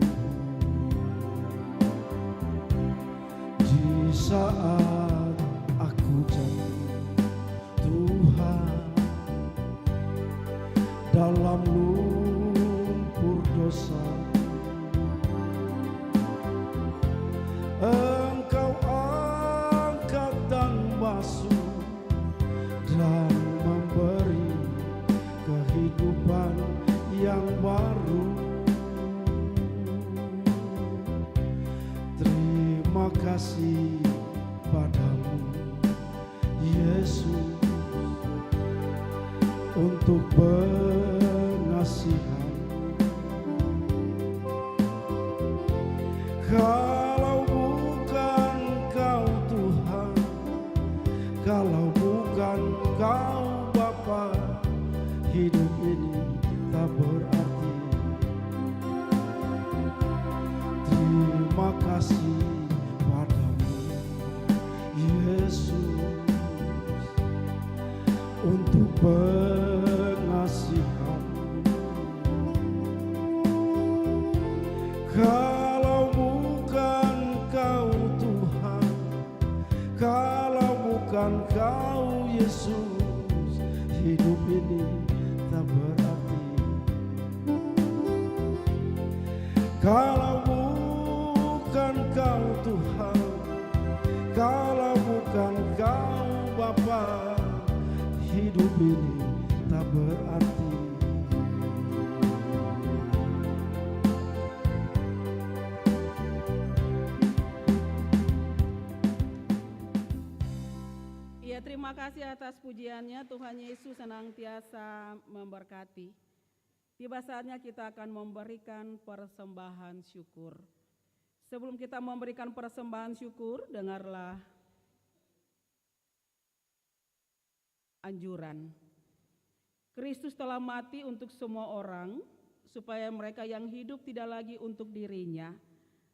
Di saat aku jatuh, Tuhan, dalam lumpur dosa, Engkau angkat dan basuh dan memberi kehidupan yang baru. Terima kasih padamu, Yesus, untuk pengasihan. Kalau bukan Kau Tuhan, kalau bukan Kau Bapa, Kalau bukan Kau Tuhan, kalau bukan Kau Yesus, hidup ini tak berarti. Kalau bukan Kau Tuhan, kalau bukan Kau Bapa, hidup ini tak berarti. Ya, terima kasih atas pujiannya. Tuhan Yesus senantiasa memberkati. Tiba saatnya kita akan memberikan persembahan syukur. Sebelum kita memberikan persembahan syukur, dengarlah anjuran. Kristus telah mati untuk semua orang, supaya mereka yang hidup tidak lagi untuk dirinya,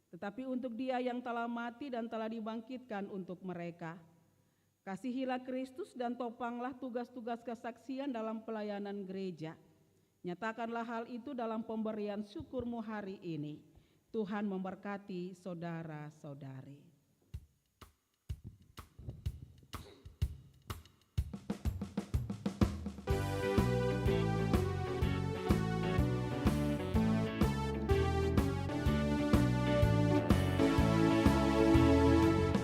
tetapi untuk Dia yang telah mati dan telah dibangkitkan untuk mereka. Kasihilah Kristus dan topanglah tugas-tugas kesaksian dalam pelayanan gereja. Nyatakanlah hal itu dalam pemberian syukurmu hari ini. Tuhan memberkati saudara-saudari.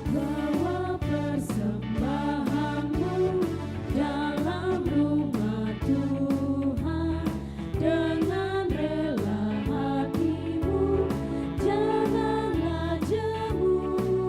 Bawa persembahanmu dalam rumah Tuhan dengan rela hatimu, janganlah jemu.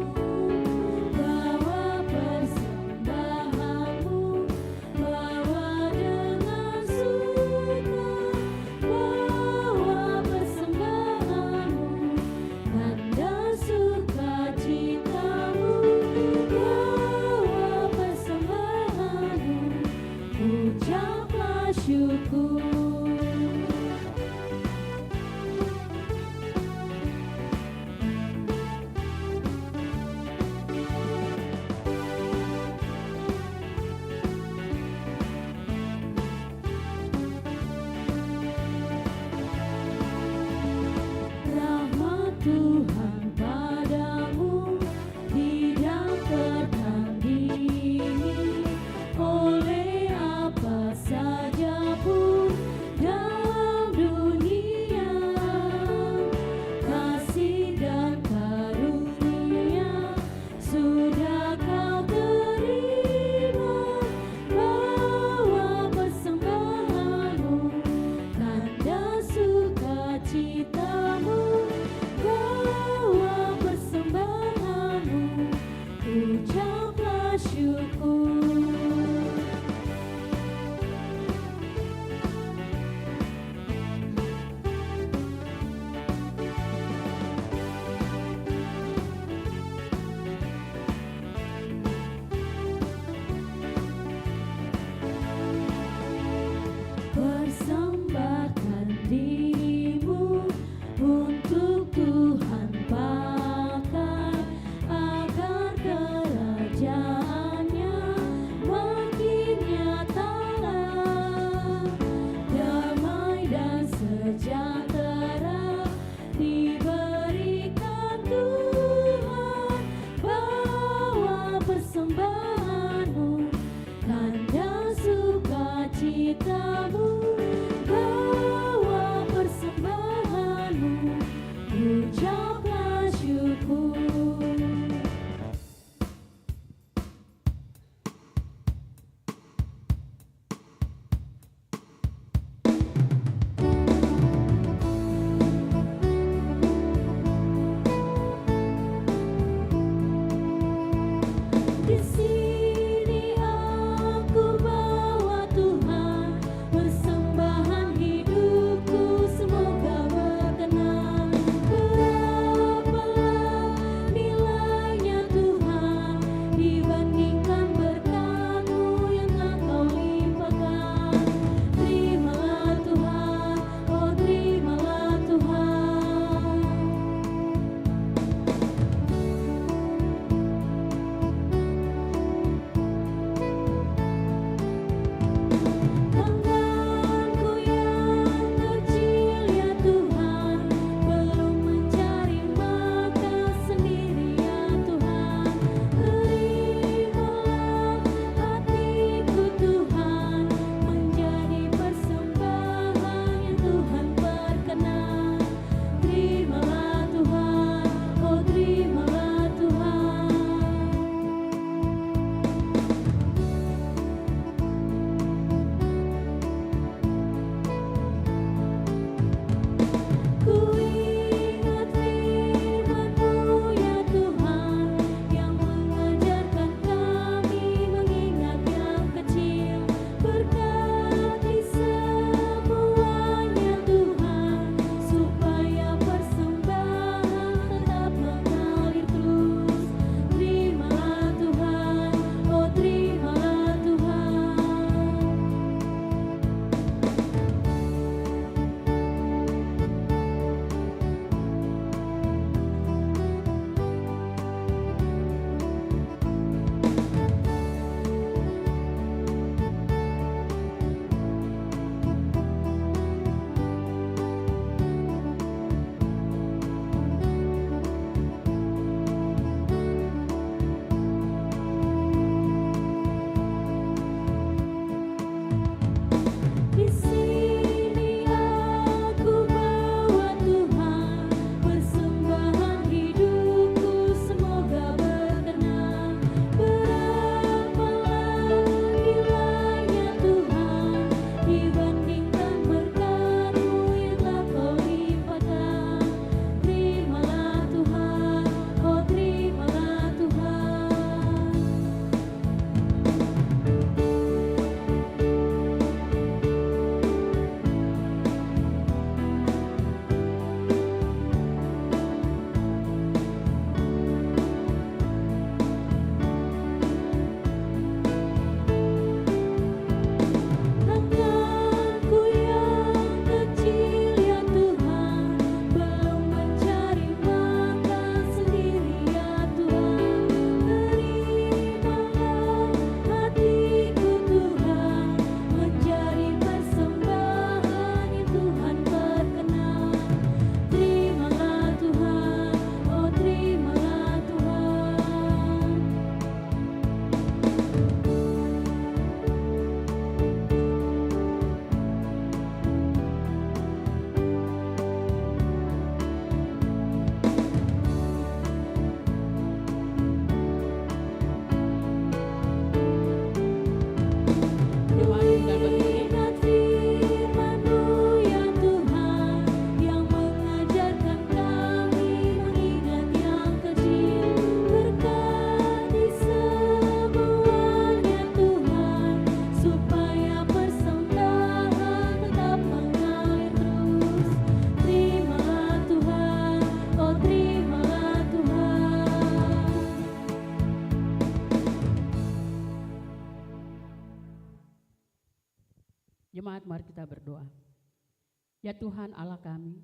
Ya Tuhan Allah kami,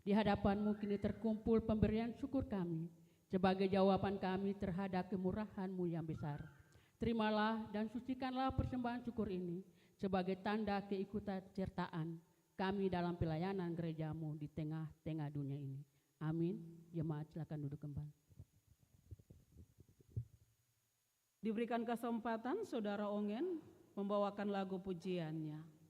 di hadapan-Mu kini terkumpul pemberian syukur kami sebagai jawaban kami terhadap kemurahan-Mu yang besar. Terimalah dan sucikanlah persembahan syukur ini sebagai tanda keikutsertaan kami dalam pelayanan gereja-Mu di tengah-tengah dunia ini. Amin. Jemaat silakan duduk kembali. Diberikan kesempatan Saudara Ongen membawakan lagu pujiannya.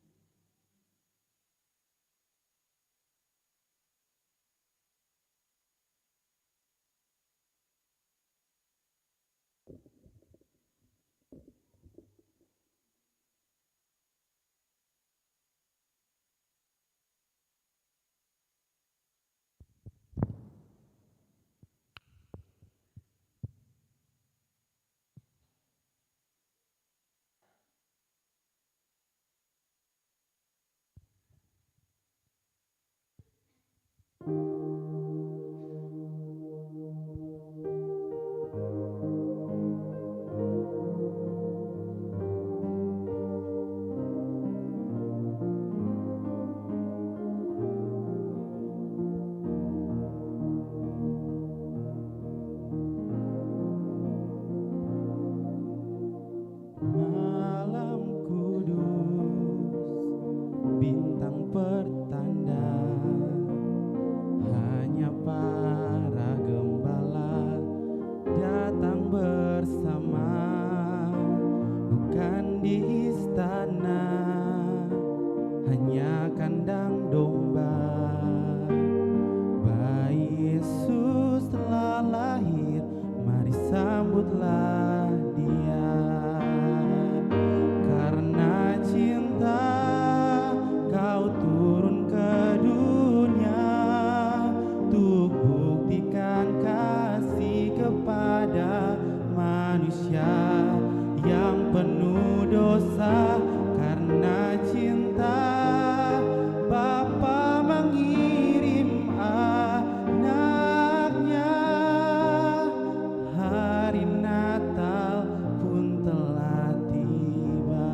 Malam kudus, bintang pertanda, hanya para gembala datang bersama, bukan di istana, hanya kandang domba. Bayi Yesus telah lahir, mari sambutlah Dia. Karena cinta Kau turun ke dunia untuk buktikan kasih kepada manusia yang penuh dosa. Karena cinta Bapa mengirim anaknya, hari Natal pun telah tiba.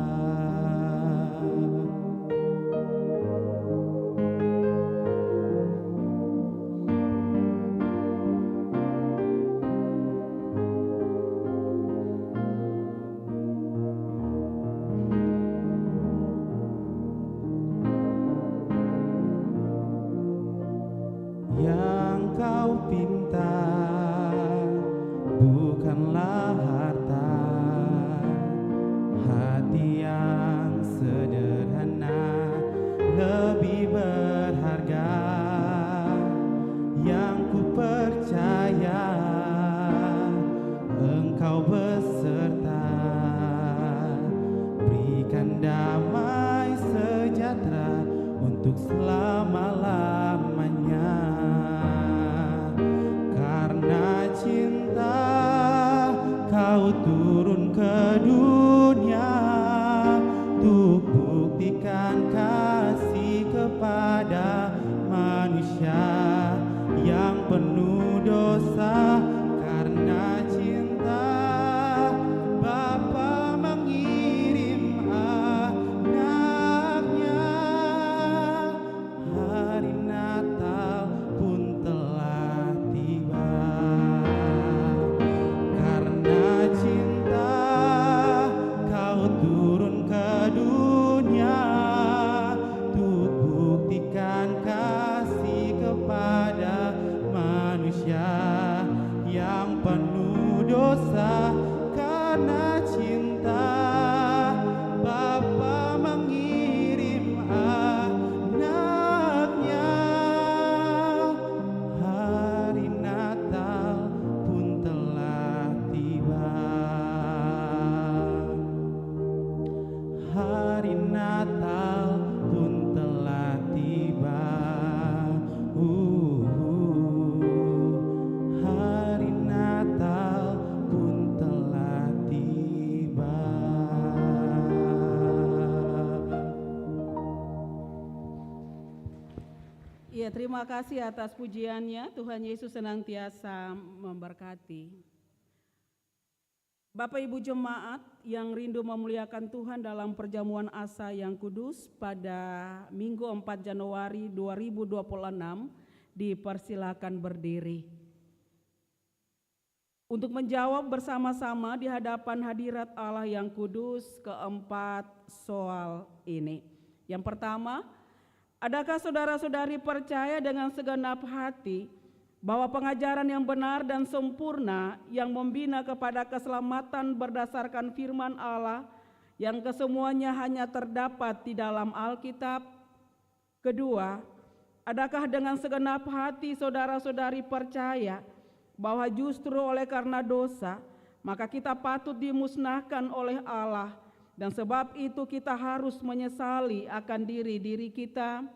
Yang kau pinta bukanlah harta, hati yang sederhana lebih berharga. Yang ku percaya Engkau beserta, berikan damai sejahtera untuk selama-lamanya. Karena cinta Kau turun ke dunia untuk buktikan kasih kepada manusia yang penuh dosa. Karena cinta Bapa mengirim anaknya, hari Natal pun telah tiba. Karena cinta Kau turun ke dunia untuk buktikan kasih kepada manusia yang penuh dosa. Karena cinta Bapa mengirim anaknya, hari Natal pun telah tiba. Hari Natal pun telah tiba. Hari Natal pun telah tiba. Ya, terima kasih atas pujiannya. Tuhan Yesus senantiasa memberkati. Bapak Ibu jemaat yang rindu memuliakan Tuhan dalam perjamuan asa yang kudus pada Minggu 4 Januari 2026, dipersilakan berdiri untuk menjawab bersama-sama di hadapan hadirat Allah yang kudus keempat soal ini. Yang pertama, adakah saudara-saudari percaya dengan segenap hati bahwa pengajaran yang benar dan sempurna yang membina kepada keselamatan berdasarkan firman Allah yang kesemuanya hanya terdapat di dalam Alkitab? Kedua, adakah dengan segenap hati saudara-saudari percaya bahwa justru oleh karena dosa, maka kita patut dimusnahkan oleh Allah, dan sebab itu kita harus menyesali akan diri kita?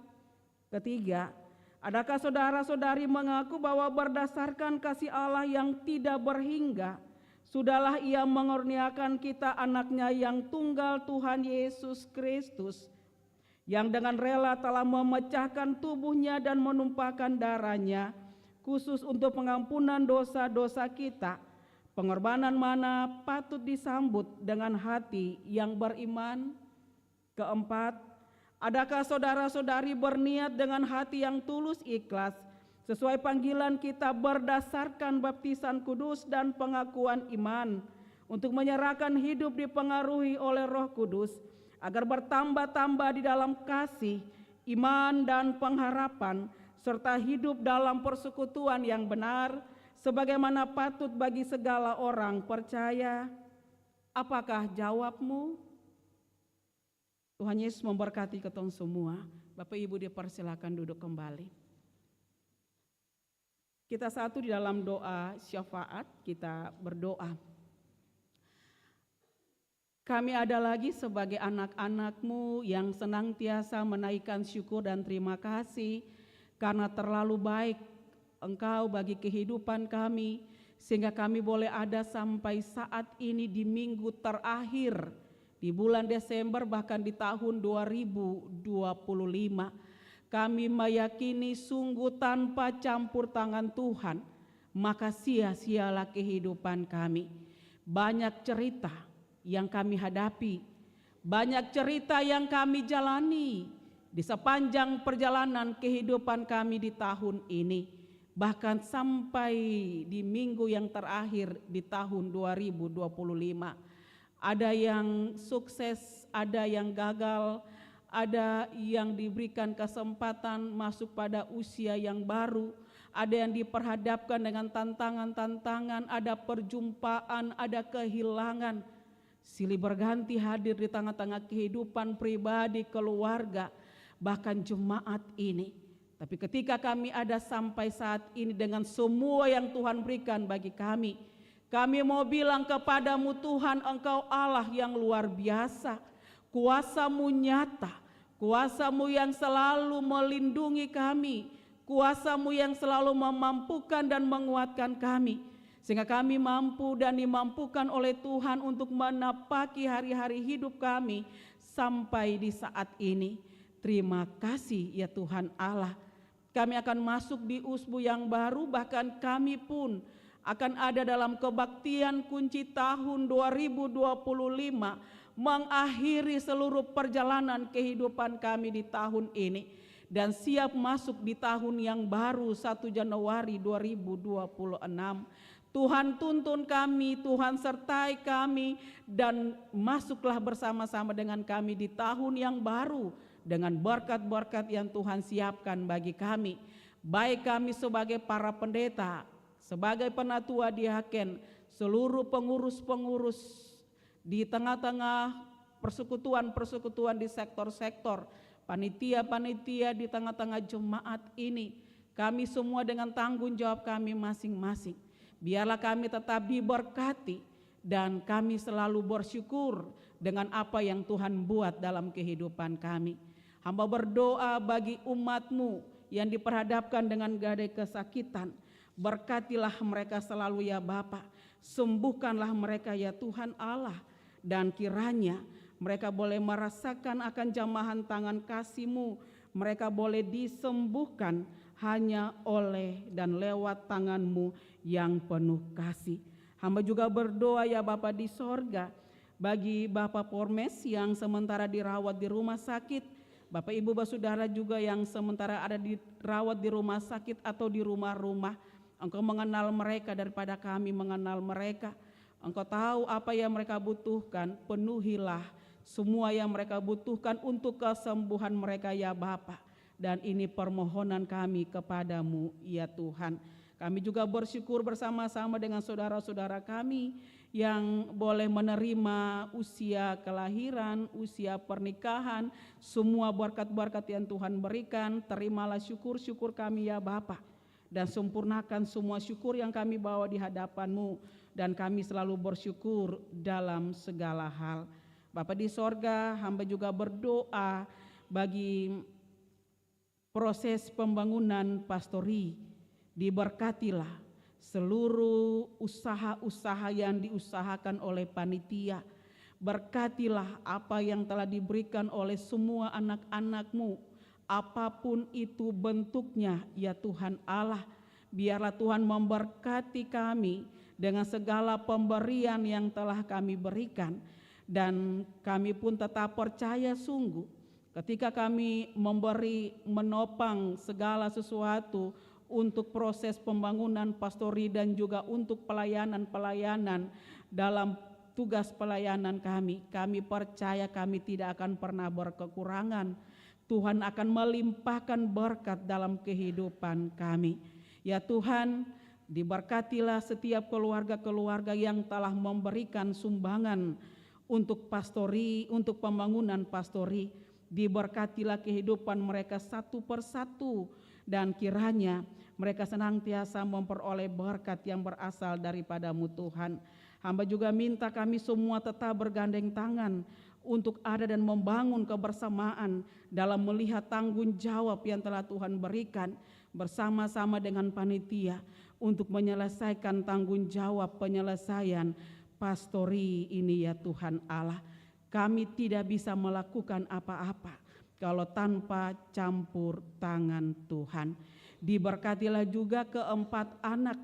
Ketiga, adakah saudara-saudari mengaku bahwa berdasarkan kasih Allah yang tidak berhingga, sudahlah Ia mengurniakan kita anaknya yang tunggal, Tuhan Yesus Kristus, yang dengan rela telah memecahkan tubuhnya dan menumpahkan darahnya khusus untuk pengampunan dosa-dosa kita? Pengorbanan mana patut disambut dengan hati yang beriman? Keempat, adakah saudara-saudari berniat dengan hati yang tulus ikhlas sesuai panggilan kita berdasarkan baptisan kudus dan pengakuan iman untuk menyerahkan hidup dipengaruhi oleh Roh Kudus agar bertambah-tambah di dalam kasih, iman dan pengharapan, serta hidup dalam persekutuan yang benar sebagaimana patut bagi segala orang percaya? Apakah jawabmu? Tuhan Yesus memberkati kita semua. Bapak Ibu dipersilakan duduk kembali. Kita satu di dalam doa syafaat, kita berdoa. Kami ada lagi sebagai anak-anak-Mu yang senantiasa menaikkan syukur dan terima kasih karena terlalu baik Engkau bagi kehidupan kami, sehingga kami boleh ada sampai saat ini di minggu terakhir di bulan Desember, bahkan di tahun 2025. Kami meyakini sungguh tanpa campur tangan Tuhan, maka sia-sialah kehidupan kami. Banyak cerita yang kami hadapi, banyak cerita yang kami jalani di sepanjang perjalanan kehidupan kami di tahun ini, bahkan sampai di minggu yang terakhir di tahun 2025. Ada yang sukses, ada yang gagal, ada yang diberikan kesempatan masuk pada usia yang baru, ada yang diperhadapkan dengan tantangan-tantangan, ada perjumpaan, ada kehilangan. Silih berganti hadir di tengah-tengah kehidupan pribadi, keluarga, bahkan jemaat ini. Tapi ketika kami ada sampai saat ini dengan semua yang Tuhan berikan bagi kami, kami mau bilang kepadamu Tuhan, Engkau Allah yang luar biasa. Kuasa-Mu nyata, Kuasa-Mu yang selalu melindungi kami, Kuasa-Mu yang selalu memampukan dan menguatkan kami, sehingga kami mampu dan dimampukan oleh Tuhan untuk menapaki hari-hari hidup kami sampai di saat ini. Terima kasih ya Tuhan Allah. Kami akan masuk di usbu yang baru, bahkan kami pun akan ada dalam kebaktian kunci tahun 2025, mengakhiri seluruh perjalanan kehidupan kami di tahun ini, dan siap masuk di tahun yang baru 1 Januari 2026. Tuhan tuntun kami, Tuhan sertai kami, dan masuklah bersama-sama dengan kami di tahun yang baru dengan berkat-berkat yang Tuhan siapkan bagi kami. Baik kami sebagai para pendeta, sebagai penatua diaken, seluruh pengurus-pengurus di tengah-tengah persekutuan-persekutuan di sektor-sektor, panitia-panitia di tengah-tengah jemaat ini, kami semua dengan tanggung jawab kami masing-masing. Biarlah kami tetap diberkati dan kami selalu bersyukur dengan apa yang Tuhan buat dalam kehidupan kami. Hamba berdoa bagi umat-Mu yang diperhadapkan dengan gadai kesakitan. Berkatilah mereka selalu ya Bapa. Sembuhkanlah mereka ya Tuhan Allah. Dan kiranya mereka boleh merasakan akan jamahan tangan kasih-Mu. Mereka boleh disembuhkan hanya oleh dan lewat tangan-Mu yang penuh kasih. Hamba juga berdoa ya Bapa di sorga, bagi Bapak Pormes yang sementara dirawat di rumah sakit, Bapak Ibu Saudara juga yang sementara ada dirawat di rumah sakit atau di rumah-rumah. Engkau mengenal mereka daripada kami mengenal mereka. Engkau tahu apa yang mereka butuhkan, penuhilah semua yang mereka butuhkan untuk kesembuhan mereka ya Bapa. Dan ini permohonan kami kepadamu ya Tuhan. Kami juga bersyukur bersama-sama dengan saudara-saudara kami yang boleh menerima usia kelahiran, usia pernikahan, semua berkat-berkat yang Tuhan berikan. Terimalah syukur-syukur kami ya Bapa, dan sempurnakan semua syukur yang kami bawa di hadapan-Mu, dan kami selalu bersyukur dalam segala hal. Bapa di sorga, hamba juga berdoa bagi proses pembangunan pastori. Diberkatilah seluruh usaha-usaha yang diusahakan oleh panitia. Berkatilah apa yang telah diberikan oleh semua anak-anak-Mu, apapun itu bentuknya ya Tuhan Allah. Biarlah Tuhan memberkati kami dengan segala pemberian yang telah kami berikan. Dan kami pun tetap percaya sungguh ketika kami menopang segala sesuatu untuk proses pembangunan pastori dan juga untuk pelayanan-pelayanan dalam tugas pelayanan kami. Kami percaya kami tidak akan pernah berkekurangan. Tuhan akan melimpahkan berkat dalam kehidupan kami. Ya Tuhan, diberkatilah setiap keluarga-keluarga yang telah memberikan sumbangan untuk pastori, untuk pembangunan pastori. Diberkatilah kehidupan mereka satu persatu, dan kiranya mereka senantiasa memperoleh berkat yang berasal daripada-Mu Tuhan. Hamba juga minta kami semua tetap bergandeng tangan untuk ada dan membangun kebersamaan dalam melihat tanggung jawab yang telah Tuhan berikan bersama-sama dengan panitia untuk menyelesaikan tanggung jawab penyelesaian pastori ini ya Tuhan Allah. Kami tidak bisa melakukan apa-apa kalau tanpa campur tangan Tuhan. Diberkatilah juga keempat anak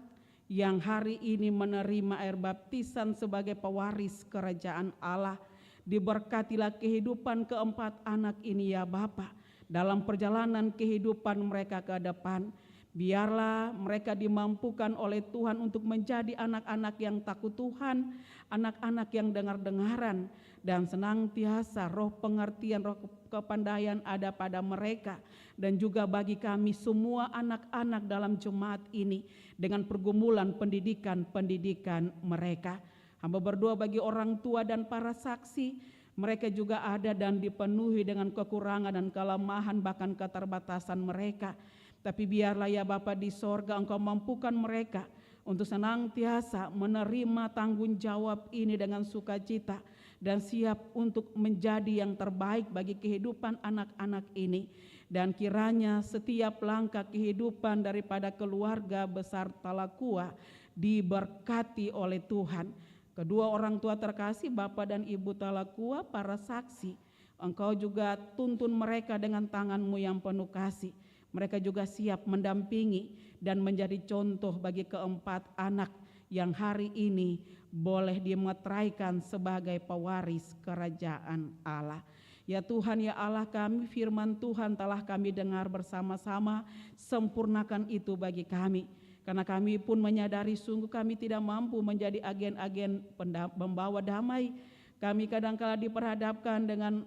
yang hari ini menerima air baptisan sebagai pewaris kerajaan Allah. Diberkatilah kehidupan keempat anak ini ya Bapa, dalam perjalanan kehidupan mereka ke depan. Biarlah mereka dimampukan oleh Tuhan untuk menjadi anak-anak yang takut Tuhan, anak-anak yang dengar-dengaran, dan senantiasa roh pengertian, roh kepandaian ada pada mereka. Dan juga bagi kami semua anak-anak dalam jemaat ini dengan pergumulan pendidikan mereka. Hamba berdoa bagi orang tua dan para saksi, mereka juga ada dan dipenuhi dengan kekurangan dan kelemahan bahkan keterbatasan mereka. Tapi biarlah ya Bapa di sorga, Engkau mampukan mereka untuk senantiasa menerima tanggung jawab ini dengan sukacita dan siap untuk menjadi yang terbaik bagi kehidupan anak-anak ini. Dan kiranya setiap langkah kehidupan daripada keluarga besar Talakua diberkati oleh Tuhan. Kedua orang tua terkasih, Bapak dan Ibu Talakua, para saksi, Engkau juga tuntun mereka dengan tangan-Mu yang penuh kasih. Mereka juga siap mendampingi dan menjadi contoh bagi keempat anak yang hari ini boleh dimeteraikan sebagai pewaris kerajaan Allah. Ya Tuhan, ya Allah kami, firman Tuhan telah kami dengar bersama-sama, sempurnakan itu bagi kami. Karena kami pun menyadari sungguh kami tidak mampu menjadi agen-agen pembawa damai. Kami kadang-kala diperhadapkan dengan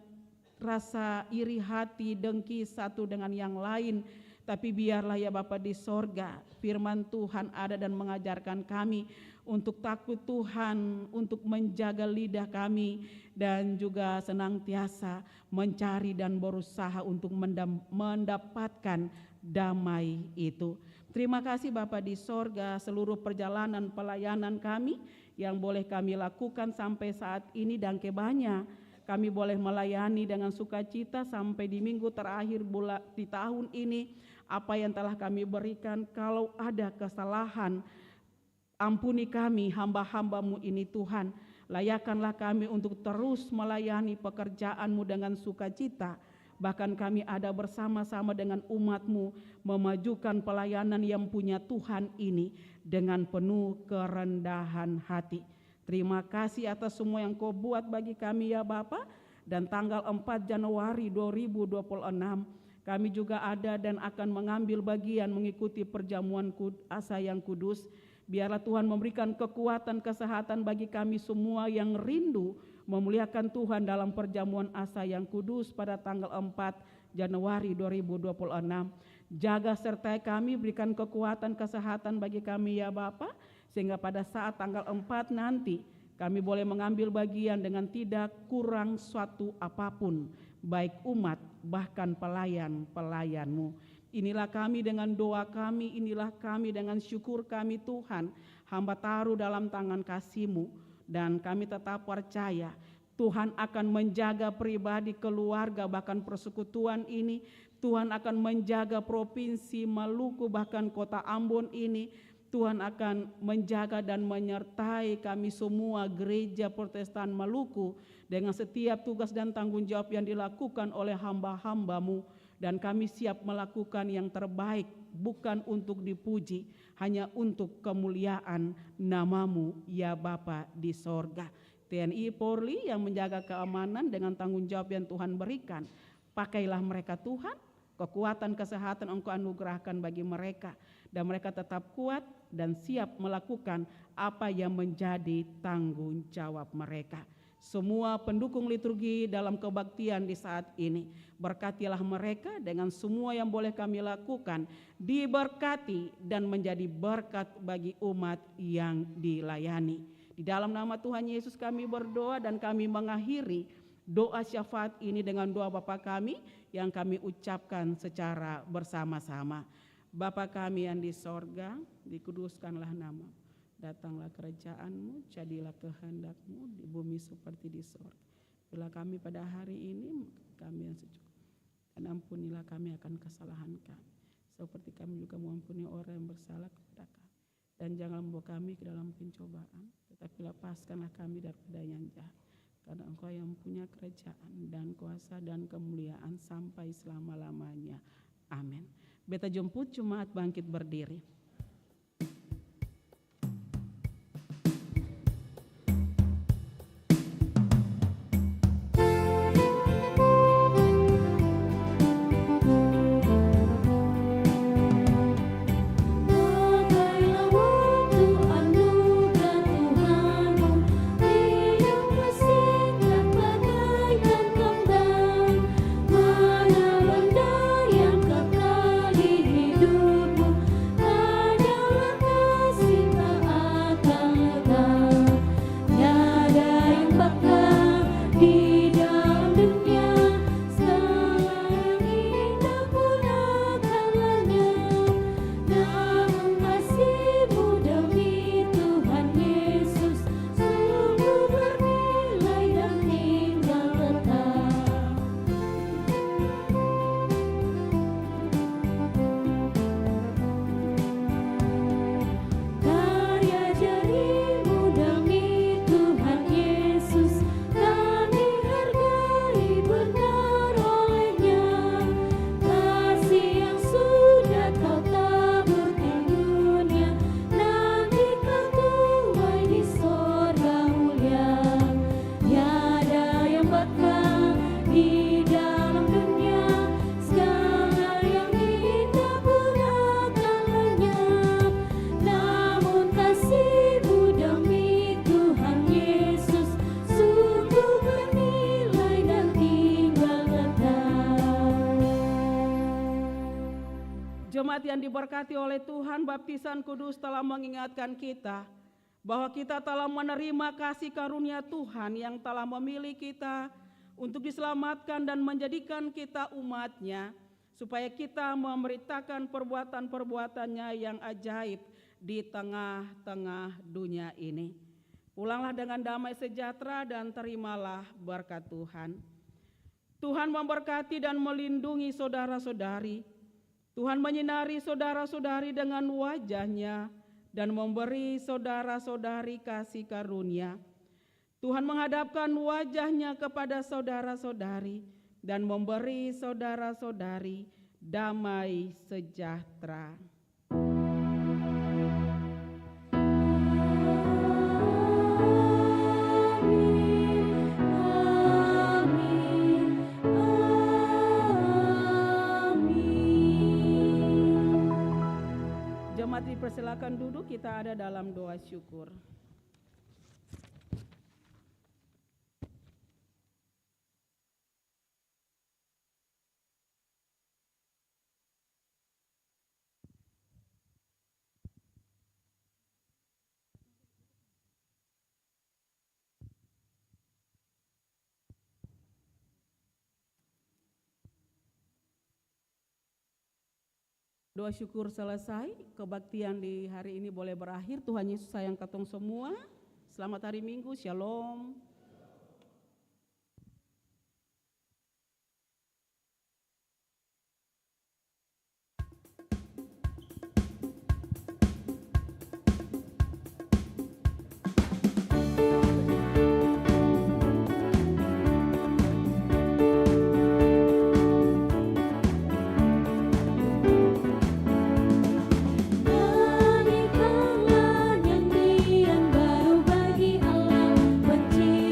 rasa iri hati, dengki satu dengan yang lain. Tapi biarlah ya Bapa di sorga, firman Tuhan ada dan mengajarkan kami untuk takut Tuhan, untuk menjaga lidah kami, dan juga senantiasa mencari dan berusaha untuk mendapatkan damai itu. Terima kasih Bapa di sorga, seluruh perjalanan pelayanan kami yang boleh kami lakukan sampai saat ini, dan kebanyakan kami boleh melayani dengan sukacita sampai di minggu terakhir di tahun ini. Apa yang telah kami berikan, kalau ada kesalahan, ampuni kami hamba-hamba-Mu ini Tuhan. Layakkanlah kami untuk terus melayani pekerjaan-Mu dengan sukacita, Bahkan kami ada bersama-sama dengan umat-Mu memajukan pelayanan yang punya Tuhan ini dengan penuh kerendahan hati. Terima kasih atas semua yang Kau buat bagi kami ya Bapa. Dan tanggal 4 Januari 2026 kami juga ada dan akan mengambil bagian mengikuti perjamuan asa yang kudus. Biarlah Tuhan memberikan kekuatan kesehatan bagi kami semua yang rindu memuliakan Tuhan dalam perjamuan asa yang kudus pada tanggal 4 Januari 2026. Jaga sertai kami, berikan kekuatan kesehatan bagi kami ya Bapa, sehingga pada saat tanggal 4 nanti kami boleh mengambil bagian dengan tidak kurang suatu apapun, baik umat bahkan pelayan-pelayan-Mu. Inilah kami dengan doa kami, inilah kami dengan syukur kami Tuhan. Hamba taruh dalam tangan kasih-Mu dan kami tetap percaya Tuhan akan menjaga pribadi, keluarga, bahkan persekutuan ini. Tuhan akan menjaga provinsi Maluku, bahkan kota Ambon ini. Tuhan akan menjaga dan menyertai kami semua gereja Protestan Maluku dengan setiap tugas dan tanggung jawab yang dilakukan oleh hamba-hamba-Mu. Dan kami siap melakukan yang terbaik, bukan untuk dipuji, hanya untuk kemuliaan nama-Mu ya Bapa di sorga. TNI Polri yang menjaga keamanan dengan tanggung jawab yang Tuhan berikan. Pakailah mereka Tuhan, kekuatan kesehatan Engkau anugerahkan bagi mereka. Dan mereka tetap kuat dan siap melakukan apa yang menjadi tanggung jawab mereka. Semua pendukung liturgi dalam kebaktian di saat ini, berkatilah mereka dengan semua yang boleh kami lakukan, diberkati dan menjadi berkat bagi umat yang dilayani. Di dalam nama Tuhan Yesus kami berdoa dan kami mengakhiri doa syafaat ini dengan doa Bapa kami yang kami ucapkan secara bersama-sama. Bapa kami yang di sorga, dikuduskanlah nama. Datanglah kerajaan-Mu, jadilah kehendak-Mu di bumi seperti di sorga. Bila kami pada hari ini, kami yang secukupnya. Dan ampunilah kami akan kesalahan kami, seperti kami juga mengampuni orang yang bersalah kepada kami. Dan jangan membawa kami ke dalam pencobaan, tetapi lepaskanlah kami daripada yang jahat. Karena Engkau yang punya kerajaan dan kuasa dan kemuliaan sampai selama-lamanya. Amin. Beta jemput jemaat bangkit berdiri. Jemaat yang diberkati oleh Tuhan, baptisan kudus telah mengingatkan kita bahwa kita telah menerima kasih karunia Tuhan yang telah memilih kita untuk diselamatkan dan menjadikan kita umat-Nya, supaya kita memberitakan perbuatan-perbuatannya yang ajaib di tengah-tengah dunia ini. Pulanglah dengan damai sejahtera dan terimalah berkat Tuhan. Tuhan memberkati dan melindungi saudara-saudari. Tuhan menyinari saudara-saudari dengan wajah-Nya dan memberi saudara-saudari kasih karunia. Tuhan menghadapkan wajah-Nya kepada saudara-saudari, dan memberi saudara-saudari damai sejahtera. Jemaat dipersilakan duduk, kita ada dalam doa syukur. Doa syukur selesai, kebaktian di hari ini boleh berakhir. Tuhan Yesus sayang katong semua. Selamat hari Minggu, shalom. Nyanyikanlah nyanyian baru bagi Allah pencipta.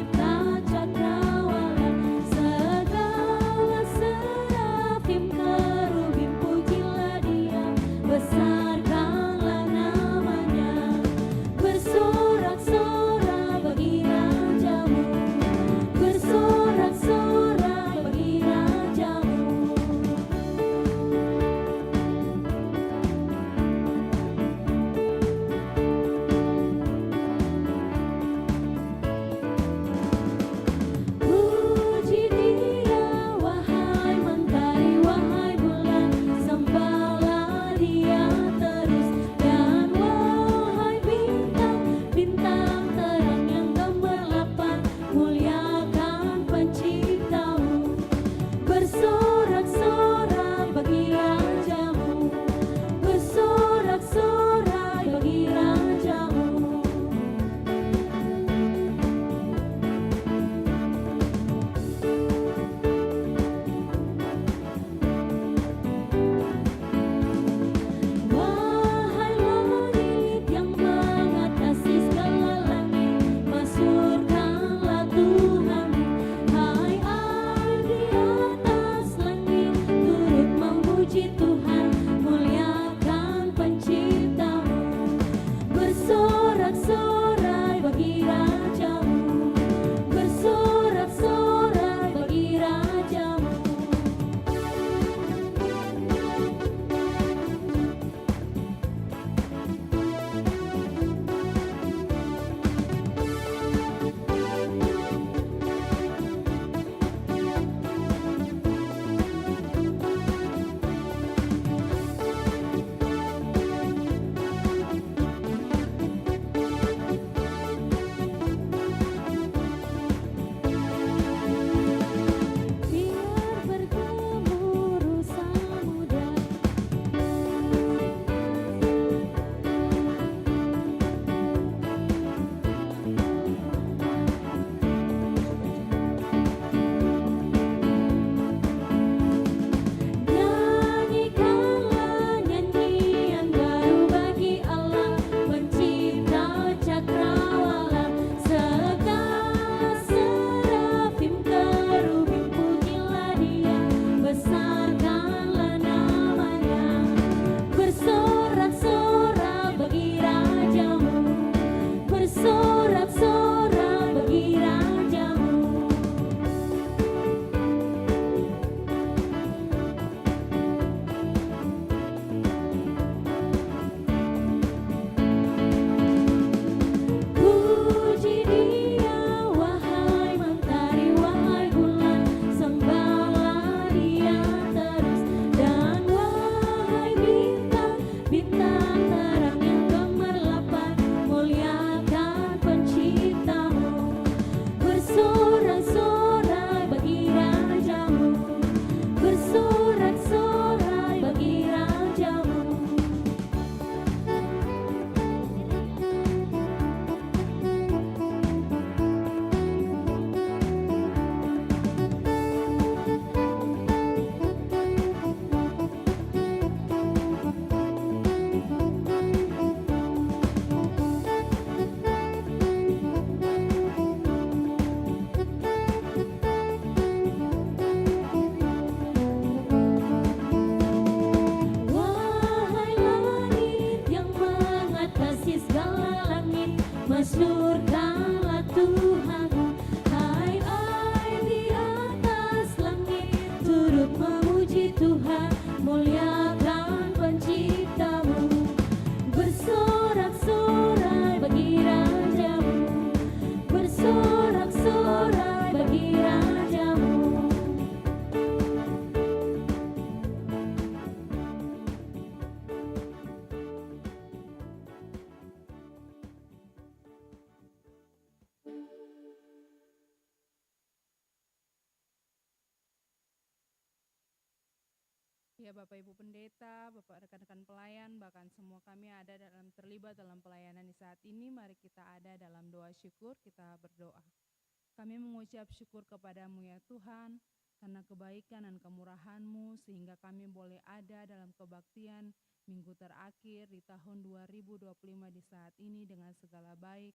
Tuhan, muliakan penciptamu. Bersorak-sorai bagi rajamu, bersorak-sorai bagi rajamu. Ya Bapak Ibu Pendeta, Bapak rekan-rekan pelayan, bahkan semua kami ada terlibat dalam pelayanan di saat ini. Mari kita ada dalam doa syukur, kita berdoa. Kami mengucap syukur kepadamu ya Tuhan, karena kebaikan dan kemurahan-Mu sehingga kami boleh ada dalam kebaktian minggu terakhir di tahun 2025 di saat ini dengan segala baik